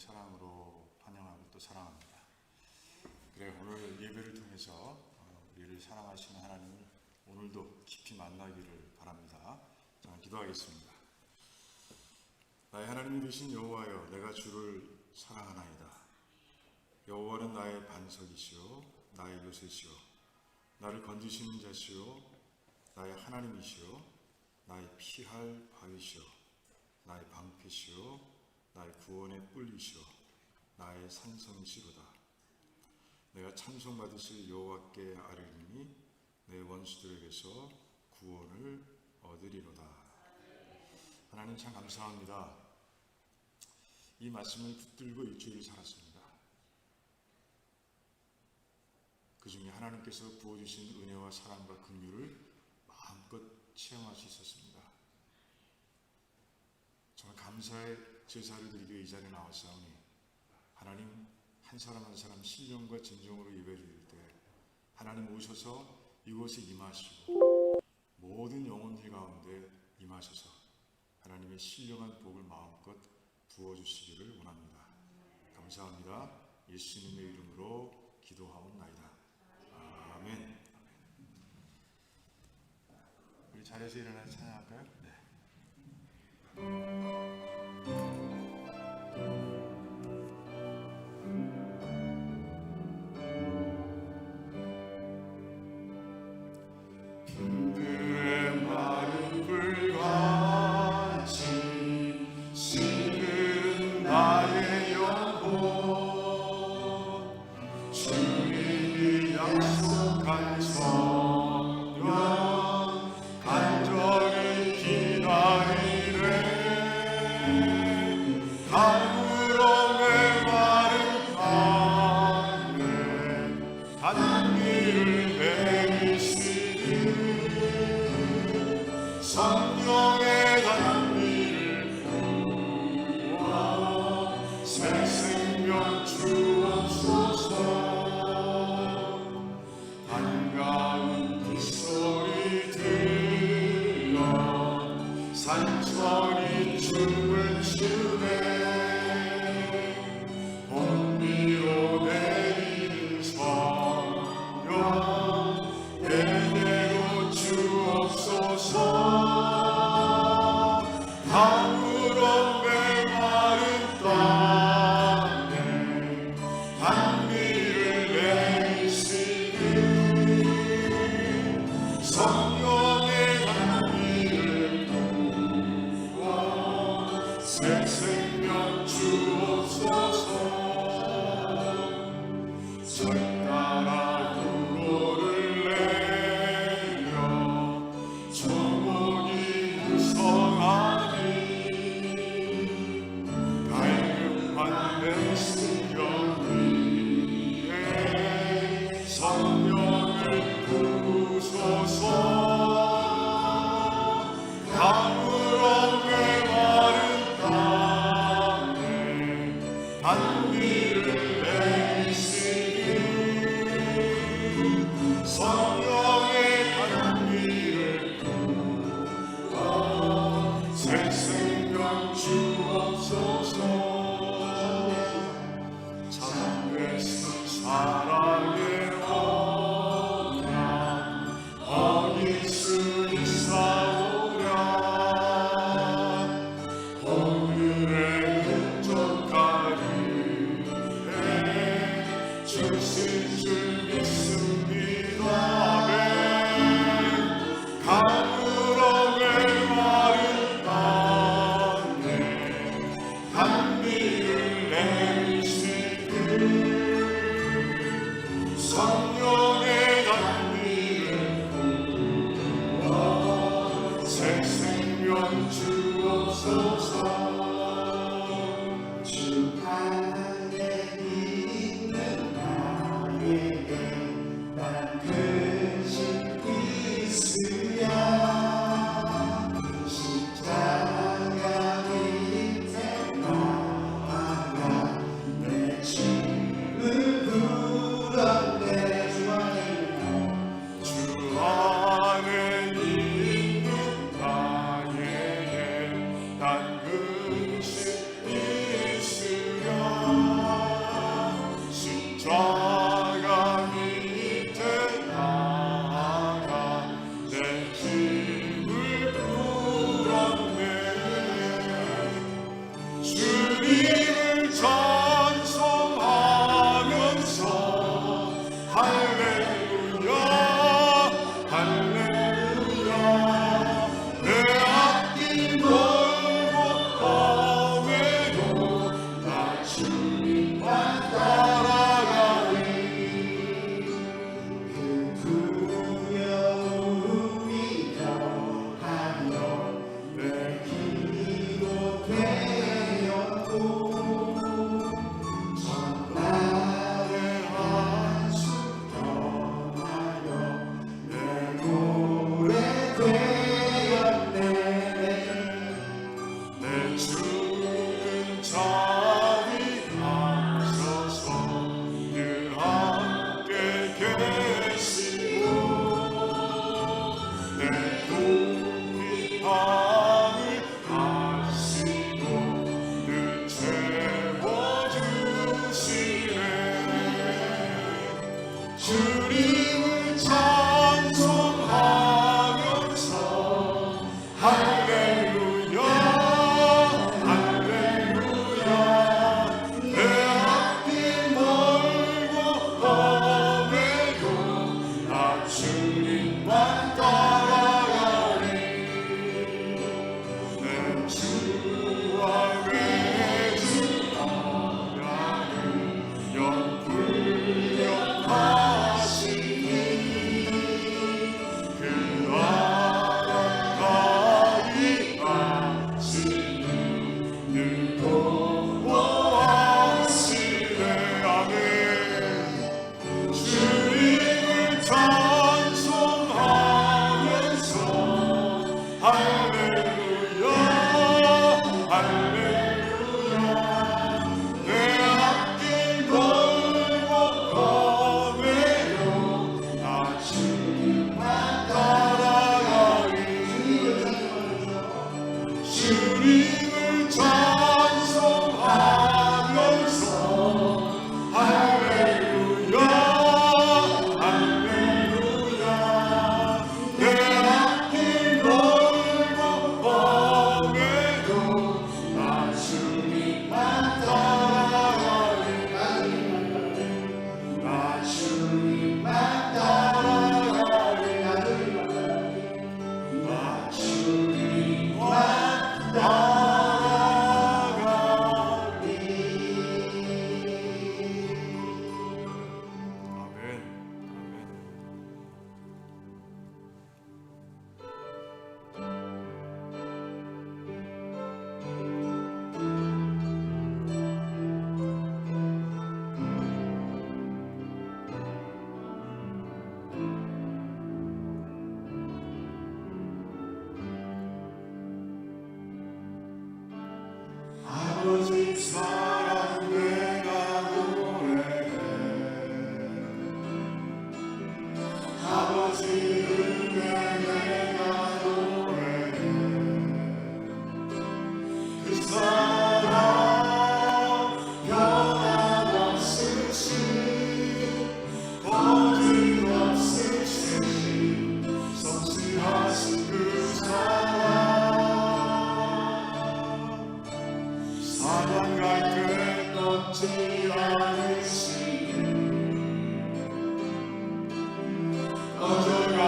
사랑으로 환영하고 또 사랑합니다. 그래, 오늘 예배를 통해서 우리를 사랑하시는 하나님을 오늘도 깊이 만나기를 바랍니다. 자, 기도하겠습니다. 나의 하나님이 되신 여호와여, 내가 주를 사랑하나이다. 여호와는 나의 반석이시오, 나의 요새시오, 나를 건지시는 자시오, 나의 하나님이시오, 나의 피할 바위시오, 나의 방패시오, 나의 구원의 뿔이시오, 나의 산성이시로다. 내가 찬송받으실 여호와께 아뢰리니 내 원수들에게서 구원을 얻으리로다. 하나님 참 감사합니다. 이 말씀을 붙들고 일주일을 살았습니다. 그 중에 하나님께서 부어주신 은혜와 사랑과 긍휼을 마음껏 체험할 수 있었습니다. 정말 감사의 제사를 드리기 위해 이 자리에 나왔사오니 하나님 한 사람 한 사람 신령과 진정으로 예배 드릴 때 하나님 오셔서 이곳에 임하시고 모든 영혼들 가운데 임하셔서 하나님의 신령한 복을 마음껏 부어주시기를 원합니다. 감사합니다. 예수님의 이름으로 기도하옵나이다. 아멘. 우리 자리에서 일어나서 찬양할까요? 네. 그들의 마른 불같이 식은 나의 영혼, 주님이 약속한 성령 간절히 기다리네. 가물어의 마른 땅에 단비를 내리시니 성령의 단비를 부어 새 생명 주옵소서. 반가운 빗소리 들려 산천이 춤을 추네. 봄비로 내리는 성령 대대로 주옵소서. 가물어 메마른 땅에 단비를 내리시니 성령의 단비를 부어 새 생명 주옵소서. 절따라 우로를 내려 조목이 무성하니 갈급한 내 신경 위에 성령을 부소서. 가물어 메마른 땅에 단비를 내리시니 성령의 단비를 부어 새 생명 주옵소서. 참되신 사랑의 언약 어길 수 있사오랴. 오늘의 끈적하리에 주신 줄 믿습니다. 아멘. 가물어 메마른 땅에 단비를 내리시니 성령의 단비를 부어 새 생명 주옵소서. 주 안에 있는 나에게 난 근심 있으랴. 십자가 밑에 나아가 내 짐을 풀어내. 자가 밑에 나아가 내 힘을 풀었네. 주님을 찬송하면서 할렐루야 할렐루야. 내 앞길 멀고 험해도 나 주님만 따라가리. 그 두려움이 더하여 내 기도 되었고 전날의 한숨 떠나려 내 노래 되었네. 내 주는 자리 앞서서 늘 함께 계시고 내 고귀함을 아시고 늘 채워주시네. 주님을 찬송하면서 할렐루야 할렐루야. 내 앞길 멀고 험해도 나 주님만 따라가리. 내 주와 매주 나를 영불력 하시니 그 아름다이 아시는 늘 보호하시네. 아멘. 주님을 찬송하면서 할렐루야 할렐루야. 내 앞길 멀고 험해도 나 주님만 따라가리. 주님을 찬송하면서 할렐루야 할렐루야. 내 앞길 멀고 험해도 나 주님만 따라가리. 나 주님만 따라가리. 나 주님만 따라가리. 아멘. 아멘. 아버지 사랑 내가 노래해. 아버지 은혜 내가 노래해. 그 사랑 변함없으신 거짓없으신 성실하신 그 사랑 사랑 갈때 꺾지 않으시니 꺼져가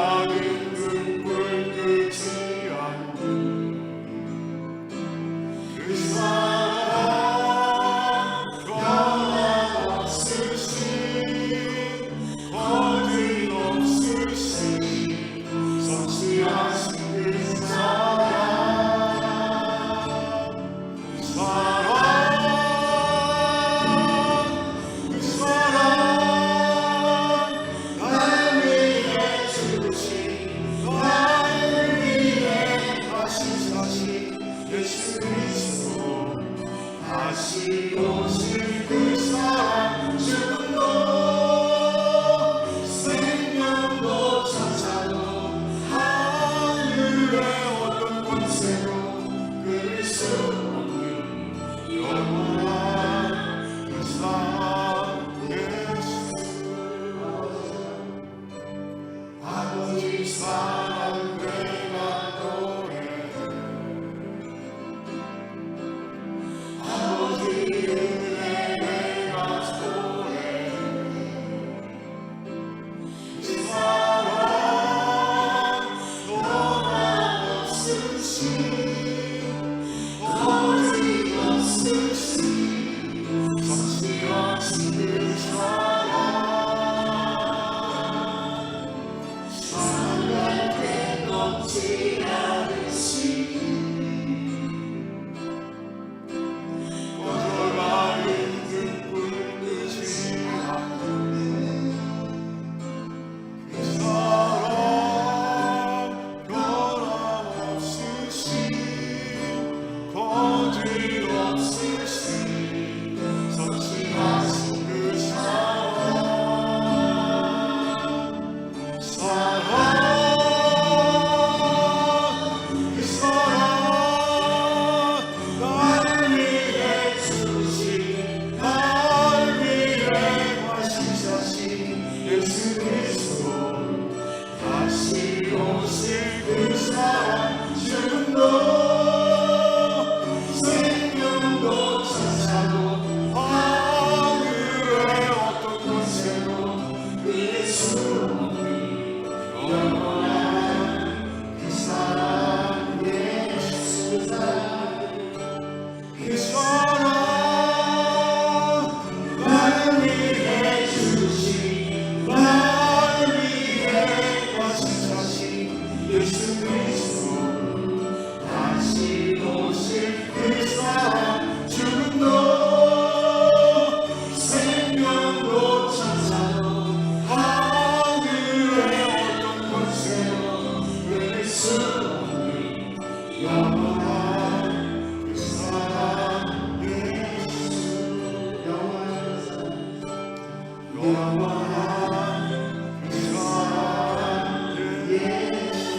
영원한 그 사랑 예수.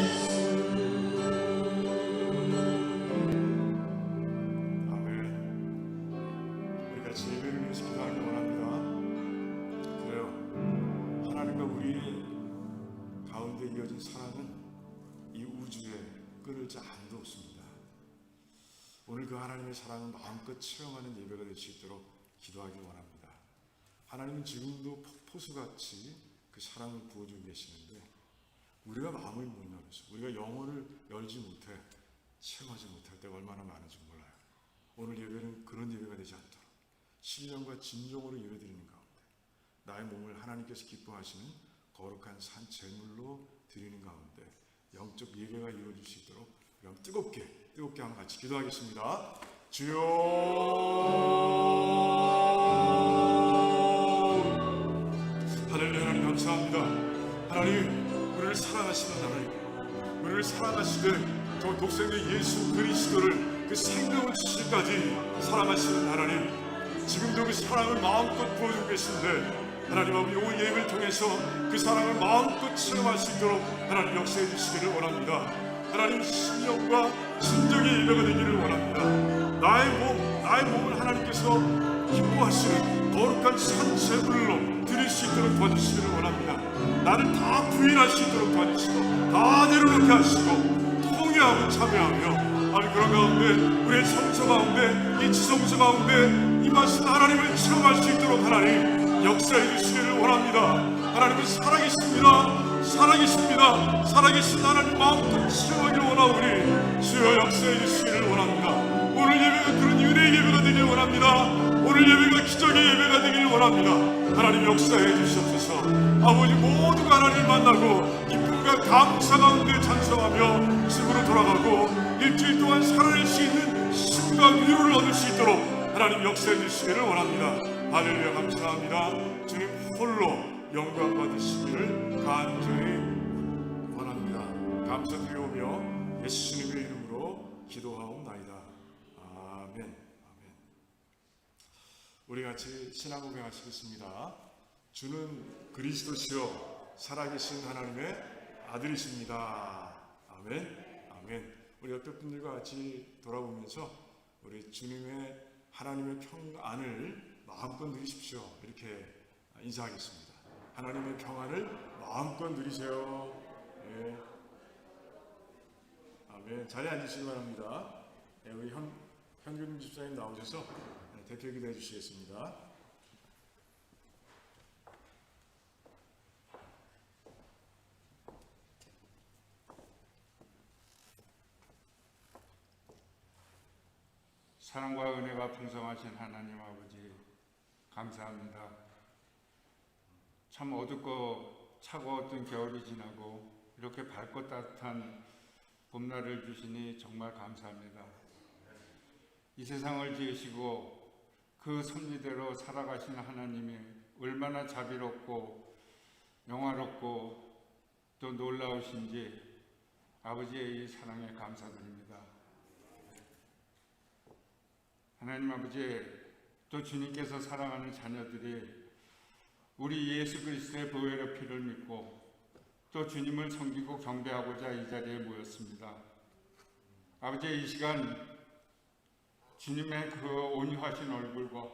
아멘. 우리 같이 예배를 위해서 기도하기 원합니다. 그래요. 하나님과 우리의 가운데 이어진 사랑은 이 우주에 끊을지 아무도 없습니다. 오늘 그 하나님의 사랑을 마음껏 체험하는 예배가 될 수 있도록 기도하기 원합니다. 하나님은 지금도 폭포수같이 그 사랑을 부어주고 계시는데 우리가 마음을 못 열어서 우리가 영혼을 열지 못해 체험하지 못할 때가 얼마나 많은지 몰라요. 오늘 예배는 그런 예배가 되지 않도록 신령과 진정으로 예배드리는 가운데 나의 몸을 하나님께서 기뻐하시는 거룩한 산 제물로 드리는 가운데 영적 예배가 이루어질 수 있도록 그럼 뜨겁게 한번 같이 기도하겠습니다. 주여, 할렐루야. 하나님 감사합니다. 하나님, 우리를 사랑하시는 하나님, 우리를 사랑하시되 저 독생자 예수 그리스도를 그 생명을 주시기까지 사랑하시는 하나님, 지금도 그 사랑을 마음껏 부어주고 계신데 하나님 아버지 오늘 예배를 통해서 그 사랑을 마음껏 체험할 수 있도록 하나님 역사해 주시기를 원합니다. 하나님 신령과 진정의 예배가 되기를 원합니다. 나의 몸을 하나님께서 기뻐하시는 거룩한 산 제물로 드릴 수 있도록 도와주시기를 원합니다. 나를 다 부인할 수 있도록 도와주시고 다 내려놓게 하시고 통회하고 참여하며 아니 그런 가운데 우리의 성소 가운데 이 지성소 가운데 임하신 하나님을 체험할 수 있도록 하나님 역사해 주시기를 원합니다. 하나님은 살아계신 하나님 마음껏 체험하기를 원하오니 주여 역사해 주시기를 원합니다. 오늘 예배가 그런 은혜의 예배가 되길 원합니다. 오늘 예배가 기적의 예배가 되길 원합니다. 하나님 역사해 주시옵소서. 아버지 모두가 하나님 만나고 기쁨과 감사 가운데 찬송하며 집으로 돌아가고 일주일 동안 살아낼 수 있는 힘과 위로를 얻을 수 있도록 하나님 역사해 주시기를 원합니다. 할렐루야. 감사합니다. 주님 홀로 영광 받으시기를 간절히 원합니다. 감사드리오며 예수님의 이름으로 기도하옵나이다. 아멘. 아멘. 우리 같이 신앙 고백하시겠습니다. 주는 그리스도시요 살아계신 하나님의 아들이십니다. 아멘. 아멘. 우리 옆에 분들과 같이 돌아보면서 우리 주님의 하나님의 평안을 마음껏 누리십시오. 이렇게 인사하겠습니다. 하나님의 평안을 마음껏 누리세요. 네. 아멘. 자리에 앉으시기 바랍니다. 네, 우리 현균 집사님 나오셔서 대표 기도해 주시겠습니다. 사랑과 은혜가 풍성하신 하나님 아버지 감사합니다. 참 어둡고 차가웠던 겨울이 지나고 이렇게 밝고 따뜻한 봄날을 주시니 정말 감사합니다. 이 세상을 지으시고 그 섭리대로 살아가신 하나님이 얼마나 자비롭고 영화롭고 또 놀라우신지 아버지의 이 사랑에 감사드립니다. 하나님 아버지, 또 주님께서 사랑하는 자녀들이 우리 예수 그리스도의 보혈의 피를 믿고 또 주님을 섬기고 경배하고자 이 자리에 모였습니다. 아버지, 이 시간 주님의 그 온유하신 얼굴과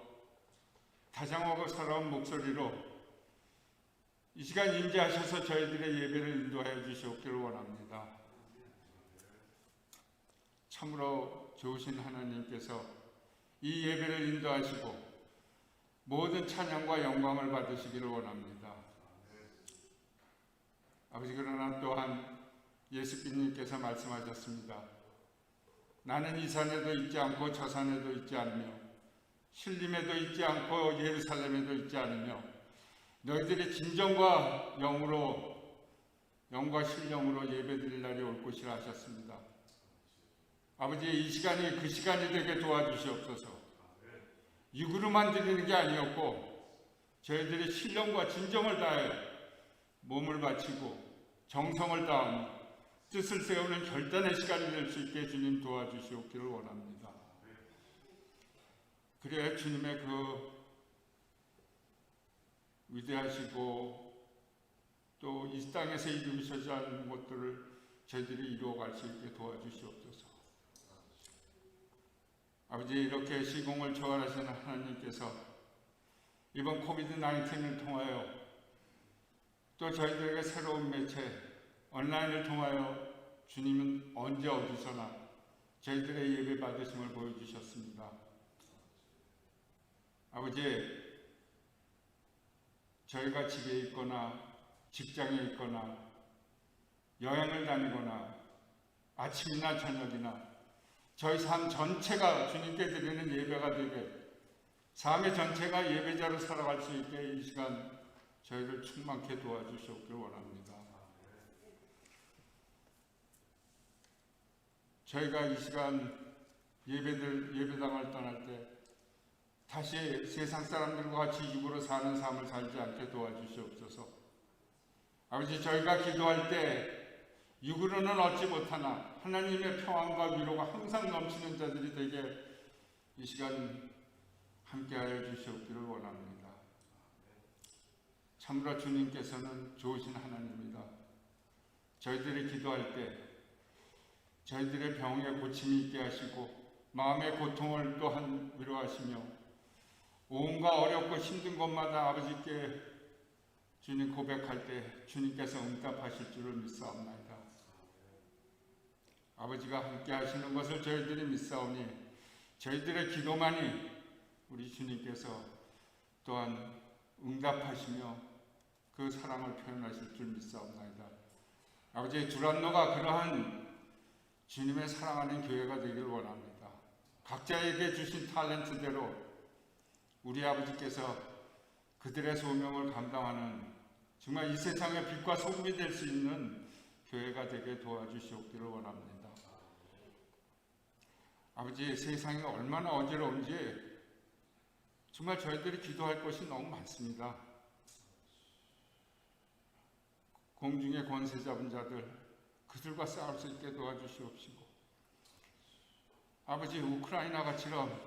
다정하고 살아온 목소리로 이 시간 임재하셔서 저희들의 예배를 인도하여 주시옵기를 원합니다. 참으로 좋으신 하나님께서 이 예배를 인도하시고 모든 찬양과 영광을 받으시기를 원합니다. 아버지, 그러나 또한 예수님께서 말씀하셨습니다. 나는 이 산에도 있지 않고 저 산에도 있지 않으며 신림에도 있지 않고 예루살렘에도 있지 않으며 너희들이 진정과 영과 신령으로 예배드릴 날이 올 것이라 하셨습니다. 아버지, 이 시간이 그 시간이 되게 도와주시옵소서. 육으로만 드리는 게 아니었고 저희들이 신령과 진정을 다해 몸을 바치고 정성을 다하며 뜻을 세우는 결단의 시간이 될 수 있게 주님 도와주시옵기를 원합니다. 그래야 주님의 그 위대하시고 또 이 땅에서 이루셔야 하는 것들을 저희들이 이루어갈 수 있게 도와주시옵소서. 아버지, 이렇게 시공을 초월하시는 하나님께서 이번 코비드-19을 통하여 또 저희들에게 새로운 매체 온라인을 통하여 주님은 언제 어디서나 저희들의 예배 받으심을 보여주셨습니다. 아버지, 저희가 집에 있거나 직장에 있거나 여행을 다니거나 아침이나 저녁이나 저희 삶 전체가 주님께 드리는 예배가 되게, 삶의 전체가 예배자로 살아갈 수 있게 이 시간 저희를 충만케 도와주시옵길 원합니다. 저희가 이 시간 예배당을 떠날 때 다시 세상 사람들과 같이 육으로 사는 삶을 살지 않게 도와주시옵소서. 아버지, 저희가 기도할 때 육으로는 얻지 못하나 하나님의 평안과 위로가 항상 넘치는 자들이 되게 이 시간 함께하여 주시옵기를 원합니다. 참으로 주님께서는 좋으신 하나님입니다. 저희들이 기도할 때 저희들의 병에 고침이 있게 하시고 마음의 고통을 또한 위로하시며 온갖 어렵고 힘든 것마다 아버지께 주님 고백할 때 주님께서 응답하실 줄을 믿사옵나이다. 아버지가 함께 하시는 것을 저희들이 믿사오니 저희들의 기도만이 우리 주님께서 또한 응답하시며 그 사랑을 표현하실 줄 믿사옵나이다. 아버지, 두란노가 그러한 주님의 사랑하는 교회가 되길 원합니다. 각자에게 주신 탤런트대로 우리 아버지께서 그들의 소명을 감당하는 정말 이 세상의 빛과 소금이 될 수 있는 교회가 되게 도와주시옵기를 원합니다. 아버지, 세상이 얼마나 어지러운지 정말 저희들이 기도할 것이 너무 많습니다. 공중의 권세 잡은 자들, 그들과 싸울 수 있게 도와주시옵시고, 아버지, 우크라이나 같이럼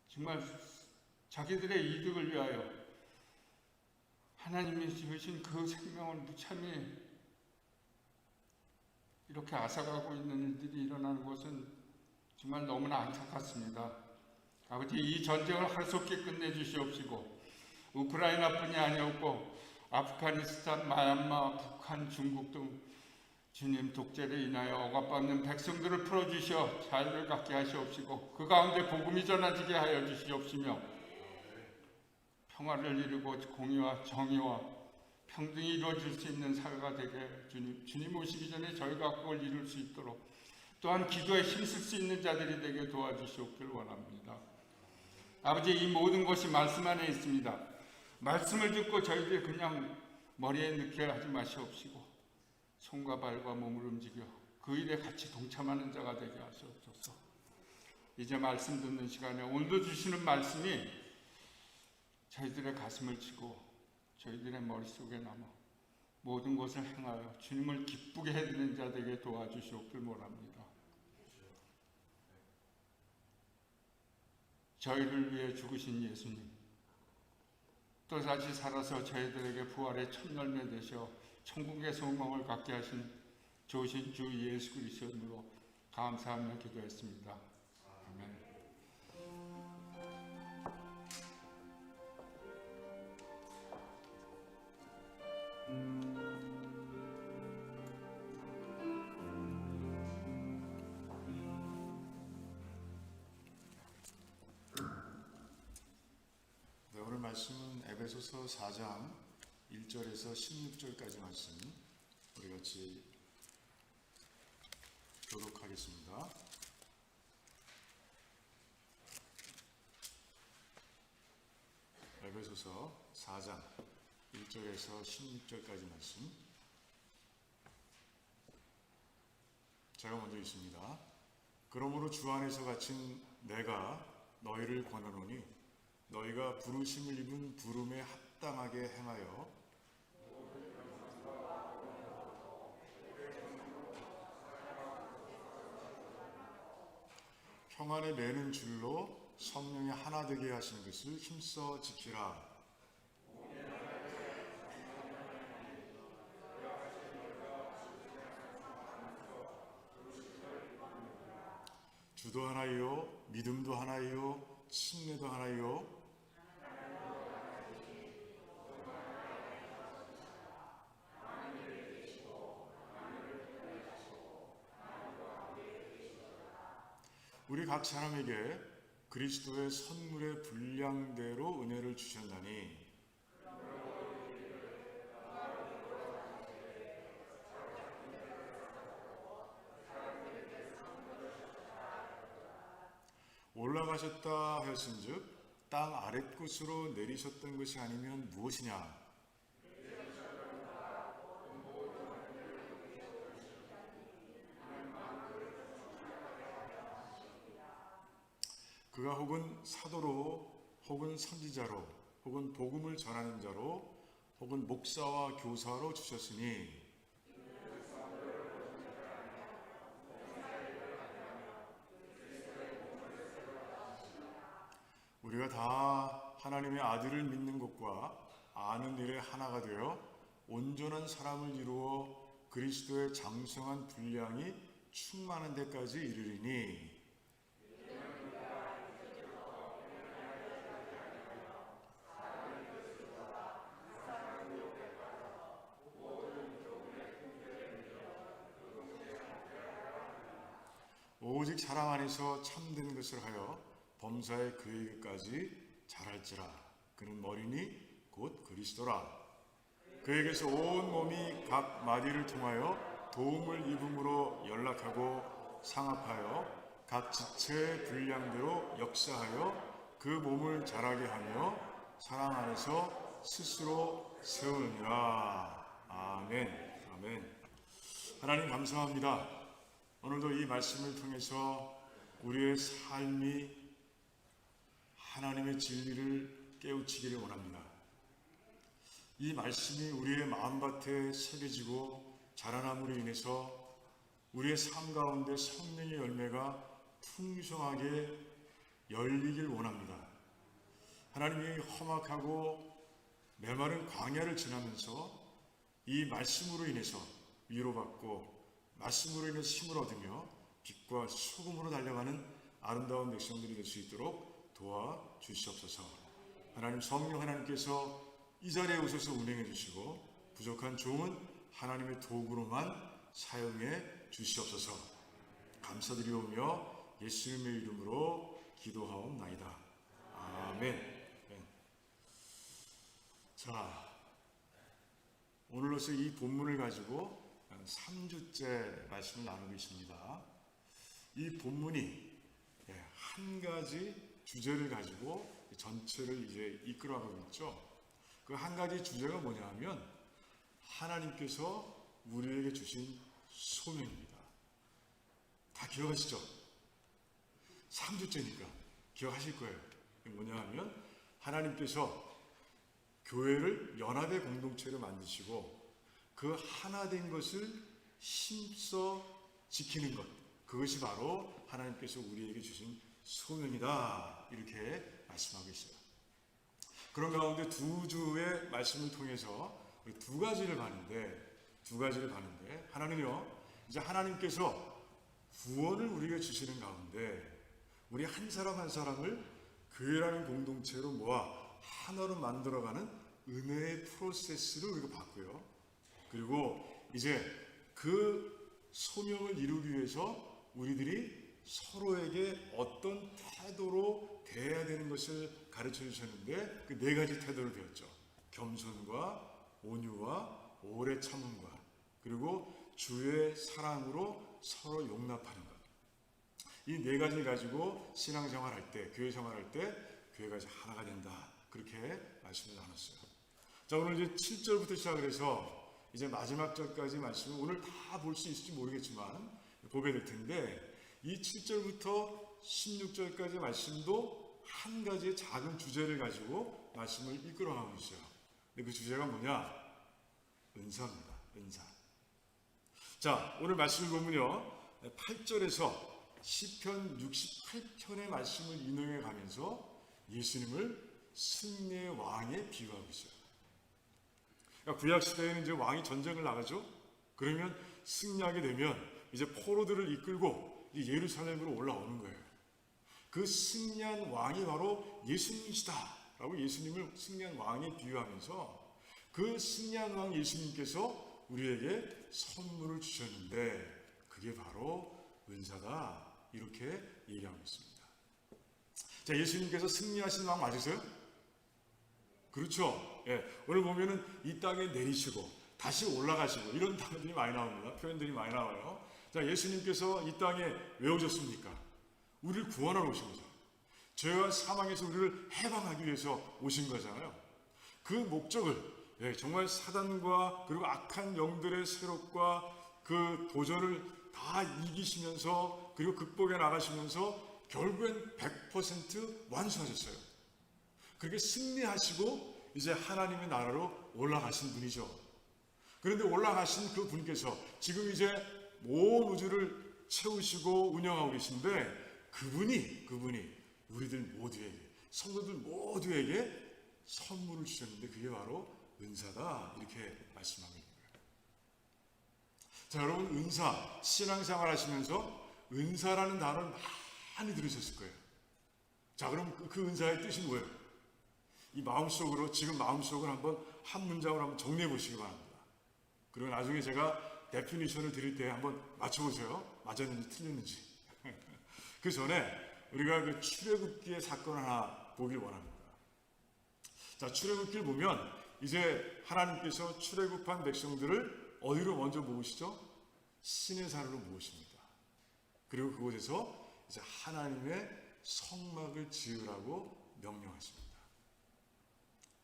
정말 자기들의 이득을 위하여 하나님이 주신 그 생명을 무참히 이렇게 앗아가고 있는 일들이 일어나는 것은 정말 너무나 안타깝습니다. 아버지, 이 전쟁을 하루속히 끝내주시옵시고 우크라이나뿐이 아니었고 아프가니스탄, 마얀마, 북한, 중국 등 주님 독재를 인하여 억압받는 백성들을 풀어주시어 자유를 갖게 하시옵시고 그 가운데 복음이 전해지게 하여 주시옵시며 평화를 이루고 공의와 정의와 평등이 이루어질 수 있는 사회가 되게 주님 오시기 전에 저희가 그걸 이룰 수 있도록 또한 기도에 힘쓸 수 있는 자들이 되게 도와주시옵길 원합니다. 아버지, 이 모든 것이 말씀 안에 있습니다. 말씀을 듣고 저희들 그냥 머리에 넣게 하지 마시옵시고 손과 발과 몸을 움직여 그 일에 같이 동참하는 자가 되게 하시옵소서. 이제 말씀 듣는 시간에 오늘도 주시는 말씀이 저희들의 가슴을 치고 저희들의 머릿속에 남아 모든 것을 행하여 주님을 기쁘게 해드리는 자 되게 도와주시옵길 원합니다. 저희를 위해 죽으신 예수님, 또다시 살아서 저희들에게 부활의 첫 열매 되셔 천국의 소망을 갖게 하신 좋으신 주 예수 그리스도로 감사하며 기도했습니다. 아멘. 네, 오늘 말씀은 에베소서 4장 1절에서 16절까지 말씀 우리 같이 교독하겠습니다. 에베소서 4장 1절에서 16절까지 말씀 제가 먼저 읽습니다. 그러므로 주 안에서 갇힌 내가 너희를 권하노니 너희가 부르심을 입은 부름에 합당하게 행하여 평안에 매는 줄로 성령이 하나 되게 하시는 것을 힘써 지키라. 주도 하나이요, 믿음도 하나이요, 침례도 하나이요. 우리 각 사람에게 그리스도의 선물의 분량대로 은혜를 주셨나니 올라가셨다 하였은즉 땅 아랫곳으로 내리셨던 것이 아니면 무엇이냐? 그가 혹은 사도로 혹은 선지자로 혹은 복음을 전하는 자로 혹은 목사와 교사로 주셨으니 우리가 다 하나님의 아들을 믿는 것과 아는 일에 하나가 되어 온전한 사람을 이루어 그리스도의 장성한 분량이 충만한 데까지 이르리니 오직 사랑 안에서 참된 것을 하여 범사의 그에게까지 자랄지라. 그는 머리니 곧 그리스도라. 그에게서 온 몸이 각 마디를 통하여 도움을 입음으로 연락하고 상합하여 각 지체의 분량대로 역사하여 그 몸을 자라게 하며 사랑 안에서 스스로 세우느니라. 아멘. 아멘. 하나님 감사합니다. 오늘도 이 말씀을 통해서 우리의 삶이 하나님의 진리를 깨우치기를 원합니다. 이 말씀이 우리의 마음밭에 새겨지고 자라남으로 인해서 우리의 삶 가운데 성령의 열매가 풍성하게 열리길 원합니다. 하나님이 험악하고 메마른 광야를 지나면서 이 말씀으로 인해서 위로받고 말씀으로 인해서 힘을 얻으며 빛과 소금으로 달려가는 아름다운 백성들이 될 수 있도록 도와주시옵소서. 하나님 성령 하나님께서 이 자리에 오셔서 운행해 주시고 부족한 종은 하나님의 도구로만 사용해 주시옵소서. 감사드리오며 예수님의 이름으로 기도하옵나이다. 아멘. 자, 오늘로서 이 본문을 가지고 3주째 말씀을 나누고 있습니다. 이 본문이 한 가지 주제를 가지고 전체를 이제 이끌어가고 있죠. 그 한 가지 주제가 뭐냐 하면 하나님께서 우리에게 주신 소명입니다. 다 기억하시죠? 3주째니까 기억하실 거예요. 뭐냐 하면 하나님께서 교회를 연합의 공동체로 만드시고 그 하나 된 것을 힘써 지키는 것, 그것이 바로 하나님께서 우리에게 주신 소명이다, 이렇게 말씀하고 있어요. 그런 가운데 두 주의 말씀을 통해서 우리 두 가지를 봤는데 하나는요, 이제 하나님께서 구원을 우리에게 주시는 가운데 우리 한 사람 한 사람을 교회라는 공동체로 모아 하나로 만들어가는 은혜의 프로세스를 우리가 봤고요. 그리고 이제 그 소명을 이루기 위해서 우리들이 서로에게 어떤 태도로 대해야 되는 것을 가르쳐 주셨는데 그 네 가지 태도를 배웠죠. 겸손과 온유와 오래 참음과 그리고 주의 사랑으로 서로 용납하는 것. 이 네 가지를 가지고 신앙생활할 때, 교회 생활할 때 교회가 이제 하나가 된다. 그렇게 말씀을 나눴어요. 자, 오늘 이제 7절부터 시작을 해서 이제 마지막 절까지 말씀을 오늘 다 볼 수 있을지 모르겠지만 보게 될 텐데 이 7절부터 16절까지 말씀도 한 가지의 작은 주제를 가지고 말씀을 이끌어가고 있어요. 근데 그 주제가 뭐냐? 은사입니다. 은사. 자, 오늘 말씀을 보면요, 8절에서 시편 68편의 말씀을 인용해 가면서 예수님을 승리의 왕에 비유하고 있어요. 그러니까 구약 시대에는 이제 왕이 전쟁을 나가죠. 그러면 승리하게 되면 이제 포로들을 이끌고 이제 예루살렘으로 올라오는 거예요. 그 승리한 왕이 바로 예수님이시다라고 예수님을 승리한 왕에 비유하면서 그 승리한 왕 예수님께서 우리에게 선물을 주셨는데 그게 바로 은사다, 이렇게 얘기하고 있습니다. 자, 예수님께서 승리하신 왕 맞으세요? 그렇죠. 예, 오늘 보면은 이 땅에 내리시고 다시 올라가시고 이런 단어들이 많이 나옵니다. 표현들이 많이 나와요. 자, 예수님께서 이 땅에 왜 오셨습니까? 우리를 구원하러 오신 거죠. 죄와 사망에서 우리를 해방하기 위해서 오신 거잖아요. 그 목적을 정말 사단과 그리고 악한 영들의 세력과 그 도전을 다 이기시면서 그리고 극복해 나가시면서 결국엔 100% 완수하셨어요. 그렇게 승리하시고 이제 하나님의 나라로 올라가신 분이죠. 그런데 올라가신 그 분께서 지금 이제 온 우주를 채우시고 운영하고 계신데 그분이 우리들 모두에게, 성도들 모두에게 선물을 주셨는데 그게 바로 은사다, 이렇게 말씀하고 있는 거예요. 자, 여러분, 은사, 신앙생활 하시면서 은사라는 단어를 많이 들으셨을 거예요. 자, 그럼 그 은사의 뜻이 뭐예요? 이 마음속으로, 지금 마음속으로 한번 한 문장으로 한번 정리해 보시기 바랍니다. 그리고 나중에 제가 데피니션을 드릴 때 한번 맞춰보세요. 맞았는지 틀렸는지. 그 전에 우리가 그 출애굽기의 사건 하나 보길 원합니다. 자, 출애굽기를 보면 이제 하나님께서 출애굽한 백성들을 어디로 먼저 모으시죠? 시내산으로 모으십니다. 그리고 그곳에서 이제 하나님의 성막을 지으라고 명령하십니다.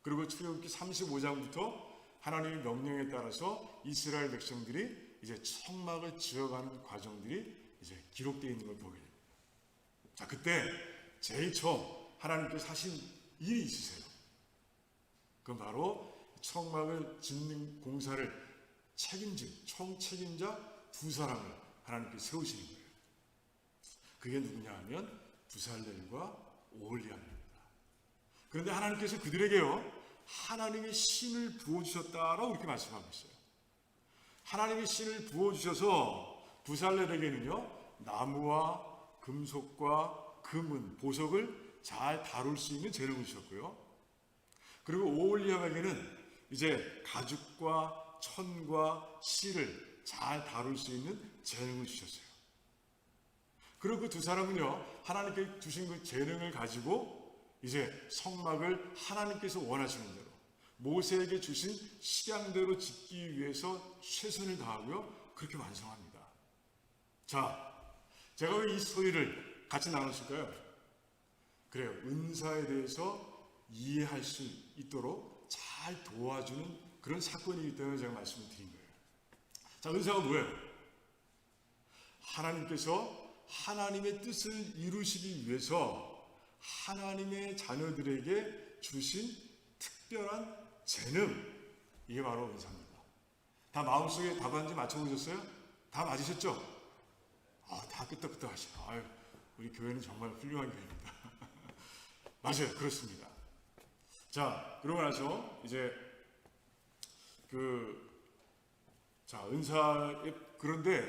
그리고 출애굽기 35장부터 하나님의 명령에 따라서 이스라엘 백성들이 이제 성막을 지어가는 과정들이 이제 기록되어 있는 걸 보게 됩니다. 자, 그때 제일 처음 하나님께서 하신 일이 있으세요. 그건 바로 성막을 짓는 공사를 책임진 총책임자 두 사람을 하나님께 세우시는 거예요. 그게 누구냐 하면 부살렐과 오홀리압입니다. 그런데 하나님께서 그들에게요, 하나님의 신을 부어주셨다라고 이렇게 말씀하고 있어요. 하나님의 신을 부어주셔서 부살렐에게는요, 나무와 금속과 금은, 보석을 잘 다룰 수 있는 재능을 주셨고요. 그리고 오홀리압에게는 이제 가죽과 천과 실을 잘 다룰 수 있는 재능을 주셨어요. 그리고 그 두 사람은요, 하나님께 주신 그 재능을 가지고 이제 성막을 하나님께서 원하시는 대로 모세에게 주신 식양대로 짓기 위해서 최선을 다하고요, 그렇게 완성합니다. 자, 제가 왜 이 스토리를 같이 나눴을까요? 그래요, 은사에 대해서 이해할 수 있도록 잘 도와주는 그런 사건이기 때문에 제가 말씀을 드린 거예요. 자, 은사가 뭐예요? 하나님께서 하나님의 뜻을 이루시기 위해서 하나님의 자녀들에게 주신 특별한 재능, 이게 바로 은사입니다. 다 마음속에 답안지 맞춰보셨어요? 다 맞으셨죠? 다 끄떡끄떡 하시네. 아유, 우리 교회는 정말 훌륭한 교회입니다. 맞아요, 그렇습니다. 자, 그러고 나서 이제 은사에, 그런데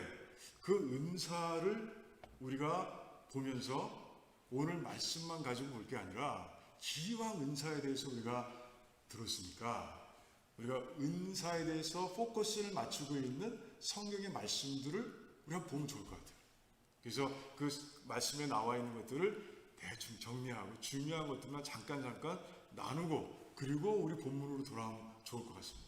그 은사를 우리가 보면서 오늘 말씀만 가지고 볼 게 아니라 기왕 은사에 대해서 우리가 들었으니까 우리가 은사에 대해서 포커스를 맞추고 있는 성경의 말씀들을 우리가 보면 좋을 것 같아요. 그래서 그 말씀에 나와 있는 것들을 대충 정리하고 중요한 것들만 잠깐 나누고 그리고 우리 본문으로 돌아오면 좋을 것 같습니다.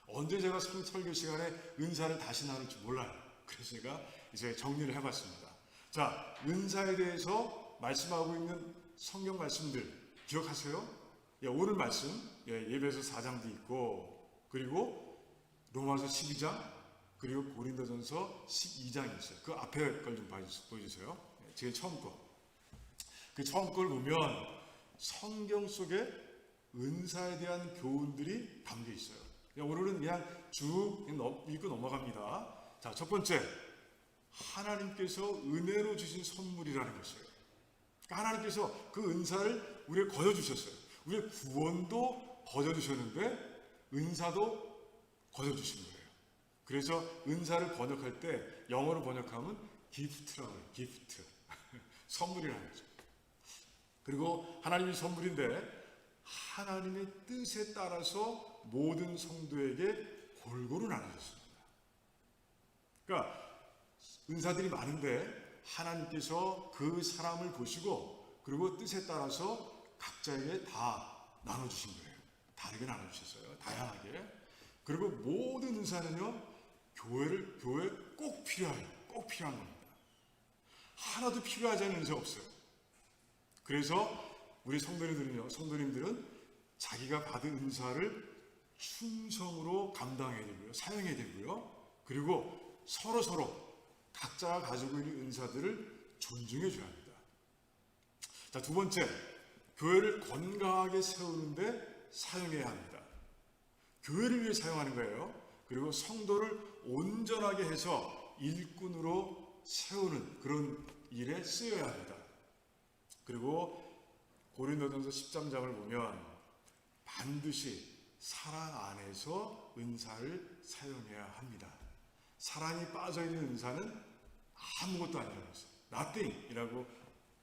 언제 제가 설교 시간에 은사를 다시 나눌지 몰라요. 그래서 제가 이제 정리를 해봤습니다. 자, 은사에 대해서 말씀하고 있는 성경 말씀들 기억하세요? 오늘 말씀, 예배서 4장도 있고, 그리고 로마서 12장, 그리고 고린도전서 12장이 있어요. 그 앞에 걸 좀 보여주세요. 제일 처음 거. 그 처음 걸 보면 성경 속에 은사에 대한 교훈들이 담겨 있어요. 오늘은 그냥 쭉 읽고 넘어갑니다. 자, 첫 번째, 하나님께서 은혜로 주신 선물이라는 것이에요. 그러니까 하나님께서 그 은사를 우리에게 거저주셨어요. 우리의 구원도 거저주셨는데 은사도 거저주신 거예요. 그래서 은사를 번역할 때 영어로 번역하면 기프트라고 해요. 기프트. 선물이라는 거죠. 그리고 하나님이 선물인데 하나님의 뜻에 따라서 모든 성도에게 골고루 나눠졌습니다. 그러니까 은사들이 많은데 하나님께서 그 사람을 보시고 그리고 뜻에 따라서 각자에게 다 나눠주신 거예요. 다르게 나눠주셨어요. 다양하게. 그리고 모든 은사는요, 교회에 꼭 필요해요. 꼭 필요한 겁니다. 하나도 필요하지 않은 은사 없어요. 그래서 우리 성도님들은 자기가 받은 은사를 충성으로 감당해야 되고요. 사용해야 되고요. 그리고 서로 각자가 가지고 있는 은사들을 존중해 줘야 합니다. 자, 두 번째, 교회를 건강하게 세우는데 사용해야 합니다. 교회를 위해 사용하는 거예요. 그리고 성도를 온전하게 해서 일꾼으로 세우는 그런 일에 쓰여야 합니다. 그리고 고린도전서 13장을 보면 반드시 사랑 안에서 은사를 사용해야 합니다. 사랑이 빠져있는 은사는 아무것도 아니라고 했어요. nothing이라고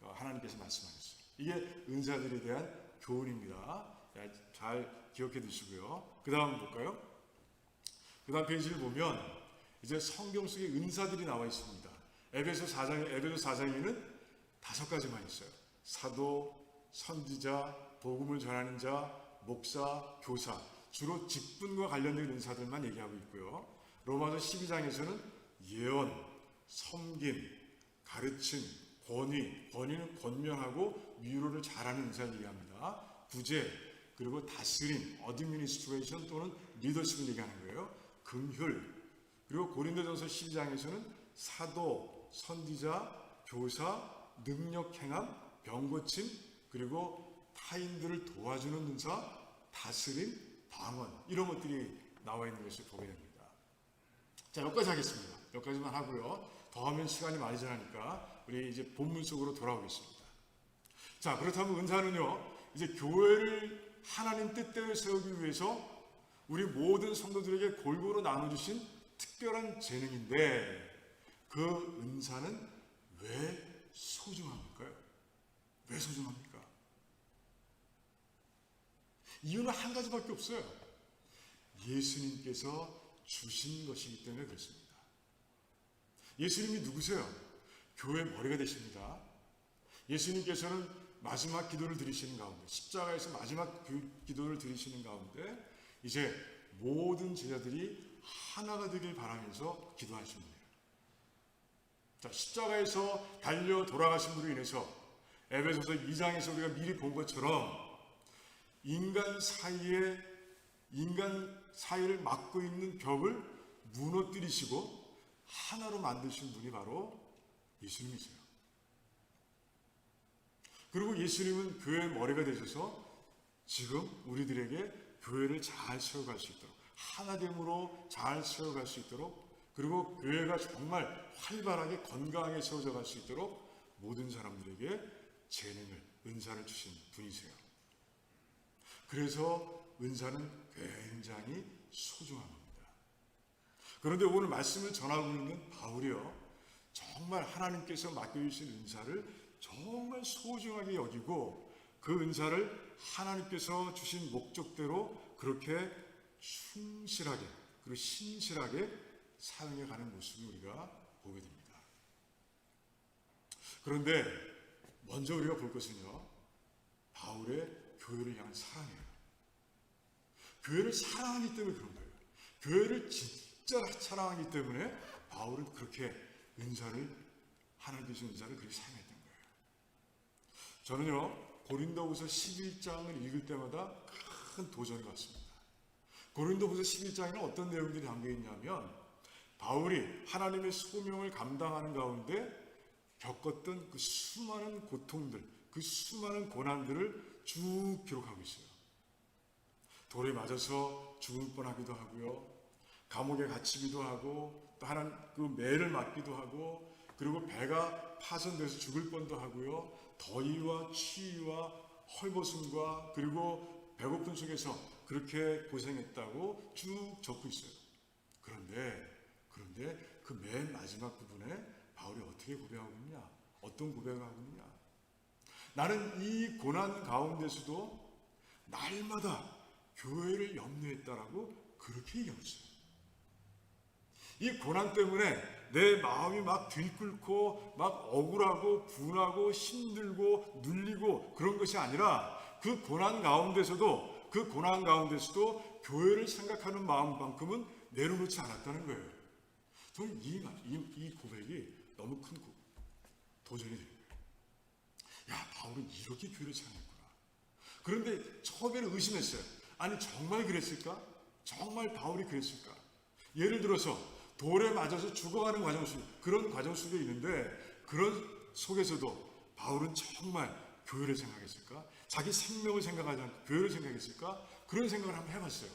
하나님께서 말씀하셨어요. 이게 은사들에 대한 교훈입니다. 잘 기억해 두시고요. 그 다음 볼까요? 그 다음 페이지를 보면 이제 성경 속에 은사들이 나와 있습니다. 에베소 4장에는 5가지만 있어요. 사도, 선지자, 복음을 전하는 자, 목사, 교사, 주로 직분과 관련된 은사들만 얘기하고 있고요. 로마서 12장에서는 예언, 섬김, 가르침, 권위는 권면하고 위로를 잘하는 은사를 얘기합니다. 구제, 그리고 다스림, 어드미니스트레이션 또는 리더십을 얘기하는 거예요. 긍휼, 그리고 고린도전서 12장에서는 사도, 선지자, 교사, 능력 행함, 병고침, 그리고 타인들을 도와주는 은사, 다스림, 방언, 이런 것들이 나와 있는 것을 보게 됩니다. 자, 여기까지 하겠습니다. 여기까지만 하고요. 더 하면 시간이 많이 지나니까 우리 이제 본문 속으로 돌아오겠습니다. 자, 그렇다면 은사는요, 이제 교회를 하나님 뜻대로 세우기 위해서 우리 모든 성도들에게 골고루 나눠주신 특별한 재능인데 그 은사는 왜 소중합니까요? 왜 소중합니까? 이유는 한 가지밖에 없어요. 예수님께서 주신 것이기 때문에 그렇습니다. 예수님이 누구세요? 교회 머리가 되십니다. 예수님께서는 마지막 기도를 드리시는 가운데, 십자가에서 마지막 기도를 드리시는 가운데 이제 모든 제자들이 하나가 되길 바라면서 기도하신 분이에요. 자, 십자가에서 달려 돌아가신 분으로 인해서 에베소서 2장에서 우리가 미리 본 것처럼 인간 사이를 막고 있는 벽을 무너뜨리시고 하나로 만드신 분이 바로 예수님이세요. 그리고 예수님은 교회의 머리가 되셔서 지금 우리들에게 교회를 잘 세워갈 수 있도록, 하나됨으로 잘 세워갈 수 있도록, 그리고 교회가 정말 활발하게 건강하게 세워져 갈 수 있도록 모든 사람들에게 재능을, 은사를 주신 분이세요. 그래서 은사는 굉장히 소중한 겁니다. 그런데 오늘 말씀을 전하고 있는 바울이요, 정말 하나님께서 맡겨주신 은사를 정말 소중하게 여기고 그 은사를 하나님께서 주신 목적대로 그렇게 충실하게 그리고 신실하게 사용해 가는 모습을 우리가 보게 됩니다. 그런데 먼저 우리가 볼 것은요, 바울의 교회를 향한 사랑이에요. 교회를 사랑하기 때문에 그런 거예요. 교회를 진짜 사랑하기 때문에 바울은 그렇게 하나님 주신 은사를 그렇게 사용했던 거예요. 저는요, 고린도후서 11장을 읽을 때마다 큰 도전이 왔습니다. 고린도후서 11장에는 어떤 내용들이 담겨 있냐면 바울이 하나님의 소명을 감당하는 가운데 겪었던 그 수많은 고통들, 그 수많은 고난들을 쭉 기록하고 있어요. 돌에 맞아서 죽을 뻔하기도 하고요. 감옥에 갇히기도 하고 또 하나님 그 매를 맞기도 하고 그리고 배가 파손돼서 죽을 뻔도 하고요. 더위와 추위와 헐벗음과 그리고 배고픈 속에서 그렇게 고생했다고 쭉 적고 있어요. 그런데 그 맨 마지막 부분에 바울이 어떻게 고백하고 있냐? 어떤 고백을 하고 있냐? 나는 이 고난 가운데서도 날마다 교회를 염려했다라고 그렇게 얘기하고 있어요. 이 고난 때문에 내 마음이 막 들끓고 막 억울하고 분하고 힘들고 눌리고 그런 것이 아니라 그 고난 가운데서도 교회를 생각하는 마음만큼은 내려놓지 않았다는 거예요. 저는 이 고백이 너무 큰 도전이 된 거예요. 야, 바울은 이렇게 교회를 생각했구나. 그런데 처음에는 의심했어요. 아니 정말 그랬을까? 정말 바울이 그랬을까? 예를 들어서 돌에 맞아서 죽어가는 그런 과정 속에 있는데 그런 속에서도 바울은 정말 교회를 생각했을까? 자기 생명을 생각하지 않고 교회를 생각했을까? 그런 생각을 한번 해봤어요.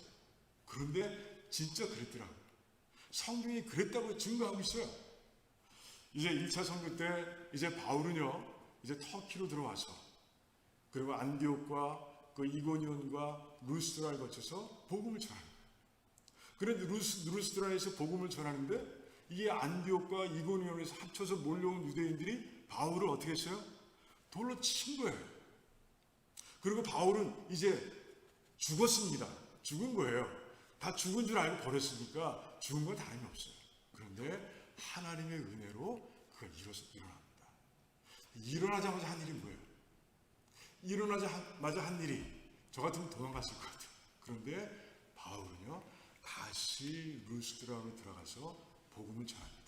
그런데 진짜 그랬더라고요. 성경이 그랬다고 증거하고 있어요. 이제 1차 선교 때 이제 바울은요, 이제 터키로 들어와서 그리고 안디옥과 그 이고니온과 루스드라를 거쳐서 복음을 전합니다. 그런데 루스드라에서 복음을 전하는데 이게 안디옥과 이고니온에서 합쳐서 몰려온 유대인들이 바울을 어떻게 했어요? 돌로 친 거예요. 그리고 바울은 이제 죽었습니다. 죽은 거예요. 다 죽은 줄 알고 버렸으니까 죽은 건 다름이 없어요. 그런데 하나님의 은혜로 그가 일어납니다. 일어나자마자 한 일이 뭐예요? 일어나자마자 한 일이 저 같으면 도망갔을 것 같아요. 그런데 바울은요 다시 루스드라로 들어가서 복음을 전합니다.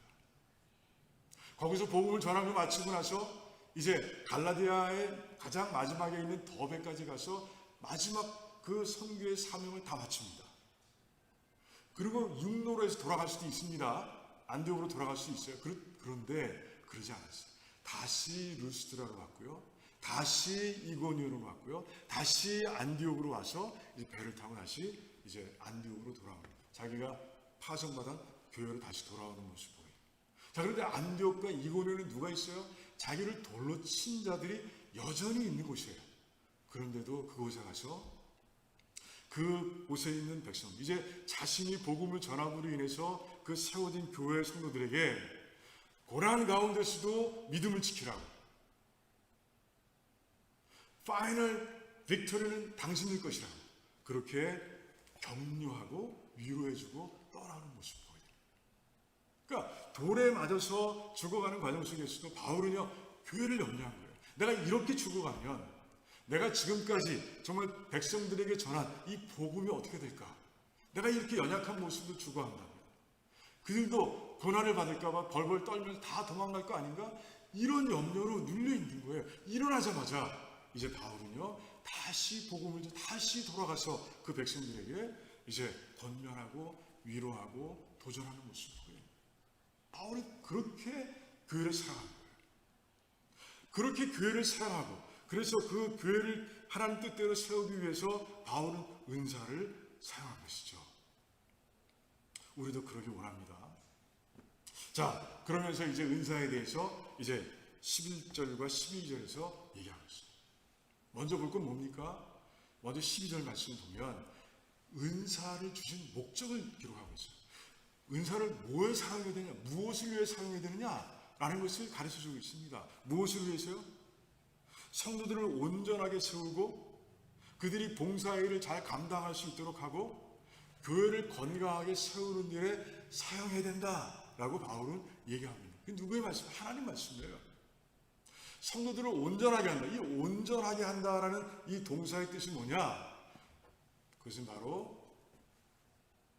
거기서 복음을 전하고 마치고 나서 이제 갈라디아의 가장 마지막에 있는 더베까지 가서 마지막 그 선교의 사명을 다 마칩니다. 그리고 육로에서 돌아갈 수도 있습니다. 안디옥으로 돌아갈 수 있어요. 그런데 그러지 않았어요. 다시 루스드라로 왔고요. 다시 이고니온으로 왔고요. 다시 안디옥으로 와서 이제 배를 타고 다시 이제 안디옥으로 돌아옵니다. 자기가 파송받은 교회로 다시 돌아오는 모습 보여요. 자, 그런데 안디옥과 이고니온에 누가 있어요? 자기를 돌로 친 자들이 여전히 있는 곳이에요. 그런데도 그곳에 가서 그곳에 있는 백성, 이제 자신이 복음을 전함으로 인해서 그 세워진 교회 성도들에게 고난 가운데서도 믿음을 지키라고, 파이널 빅토리는 당신일 것이라고 그렇게 격려하고 위로해주고 떠나는 모습 보여요. 그러니까 돌에 맞아서 죽어가는 과정 속에서도 바울은요 교회를 염려한 거예요. 내가 이렇게 죽어가면 내가 지금까지 정말 백성들에게 전한 이 복음이 어떻게 될까? 내가 이렇게 연약한 모습으로 죽어간다면 그들도 고난을 받을까봐 벌벌 떨면서 다 도망갈 거 아닌가? 이런 염려로 눌려 있는 거예요. 일어나자마자 이제 바울은요 다시 복음을 다시 돌아가서 그 백성들에게 이제 권면하고 위로하고 도전하는 모습을 보여요. 바울이 그렇게 교회를 사랑한 거예요. 그렇게 교회를 사랑하고 그래서 그 교회를 하나님 뜻대로 세우기 위해서 바울은 은사를 사용한 것이죠. 우리도 그러기 원합니다. 자, 그러면서 이제 은사에 대해서 이제 11절과 12절에서 얘기하고 있어요. 먼저 볼 건 뭡니까? 먼저 12절 말씀을 보면 은사를 주신 목적을 기록하고 있어요. 은사를 뭐에 사용해야 되냐, 무엇을 위해 사용해야 되느냐라는 것을 가르쳐주고 있습니다. 무엇을 위해서요? 성도들을 온전하게 세우고 그들이 봉사일을 잘 감당할 수 있도록 하고 교회를 건강하게 세우는 일에 사용해야 된다라고 바울은 얘기합니다. 누구의 말씀? 하나님 말씀이에요. 성도들을 온전하게 한다. 이 온전하게 한다라는 이 동사의 뜻이 뭐냐? 그것은 바로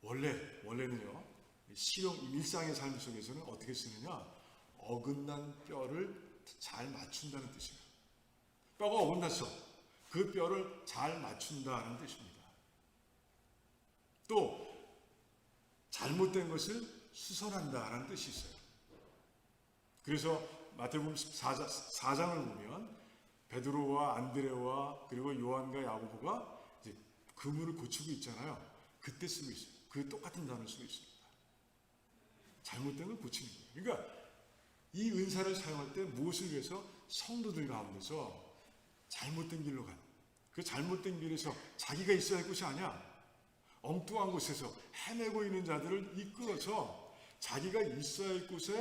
원래는요 실용 일상의 삶 속에서는 어떻게 쓰느냐? 어긋난 뼈를 잘 맞춘다는 뜻이에요. 뼈가 어긋났어. 그 뼈를 잘 맞춘다는 뜻입니다. 또 잘못된 것을 수선한다라는 뜻이 있어요. 그래서 마태복음 4장을 보면 베드로와 안드레와 그리고 요한과 야고보가 이제 그물을 고치고 있잖아요. 그때 쓰고 있어요. 그 똑같은 단어를 쓰고 있습니다. 잘못된 걸 고치는 거예요. 그러니까 이 은사를 사용할 때 무엇을 위해서? 성도들 가운데서 잘못된 길로 가는, 그 잘못된 길에서 자기가 있어야 할 곳이 아니야, 엉뚱한 곳에서 헤매고 있는 자들을 이끌어서 자기가 있어야 할 곳에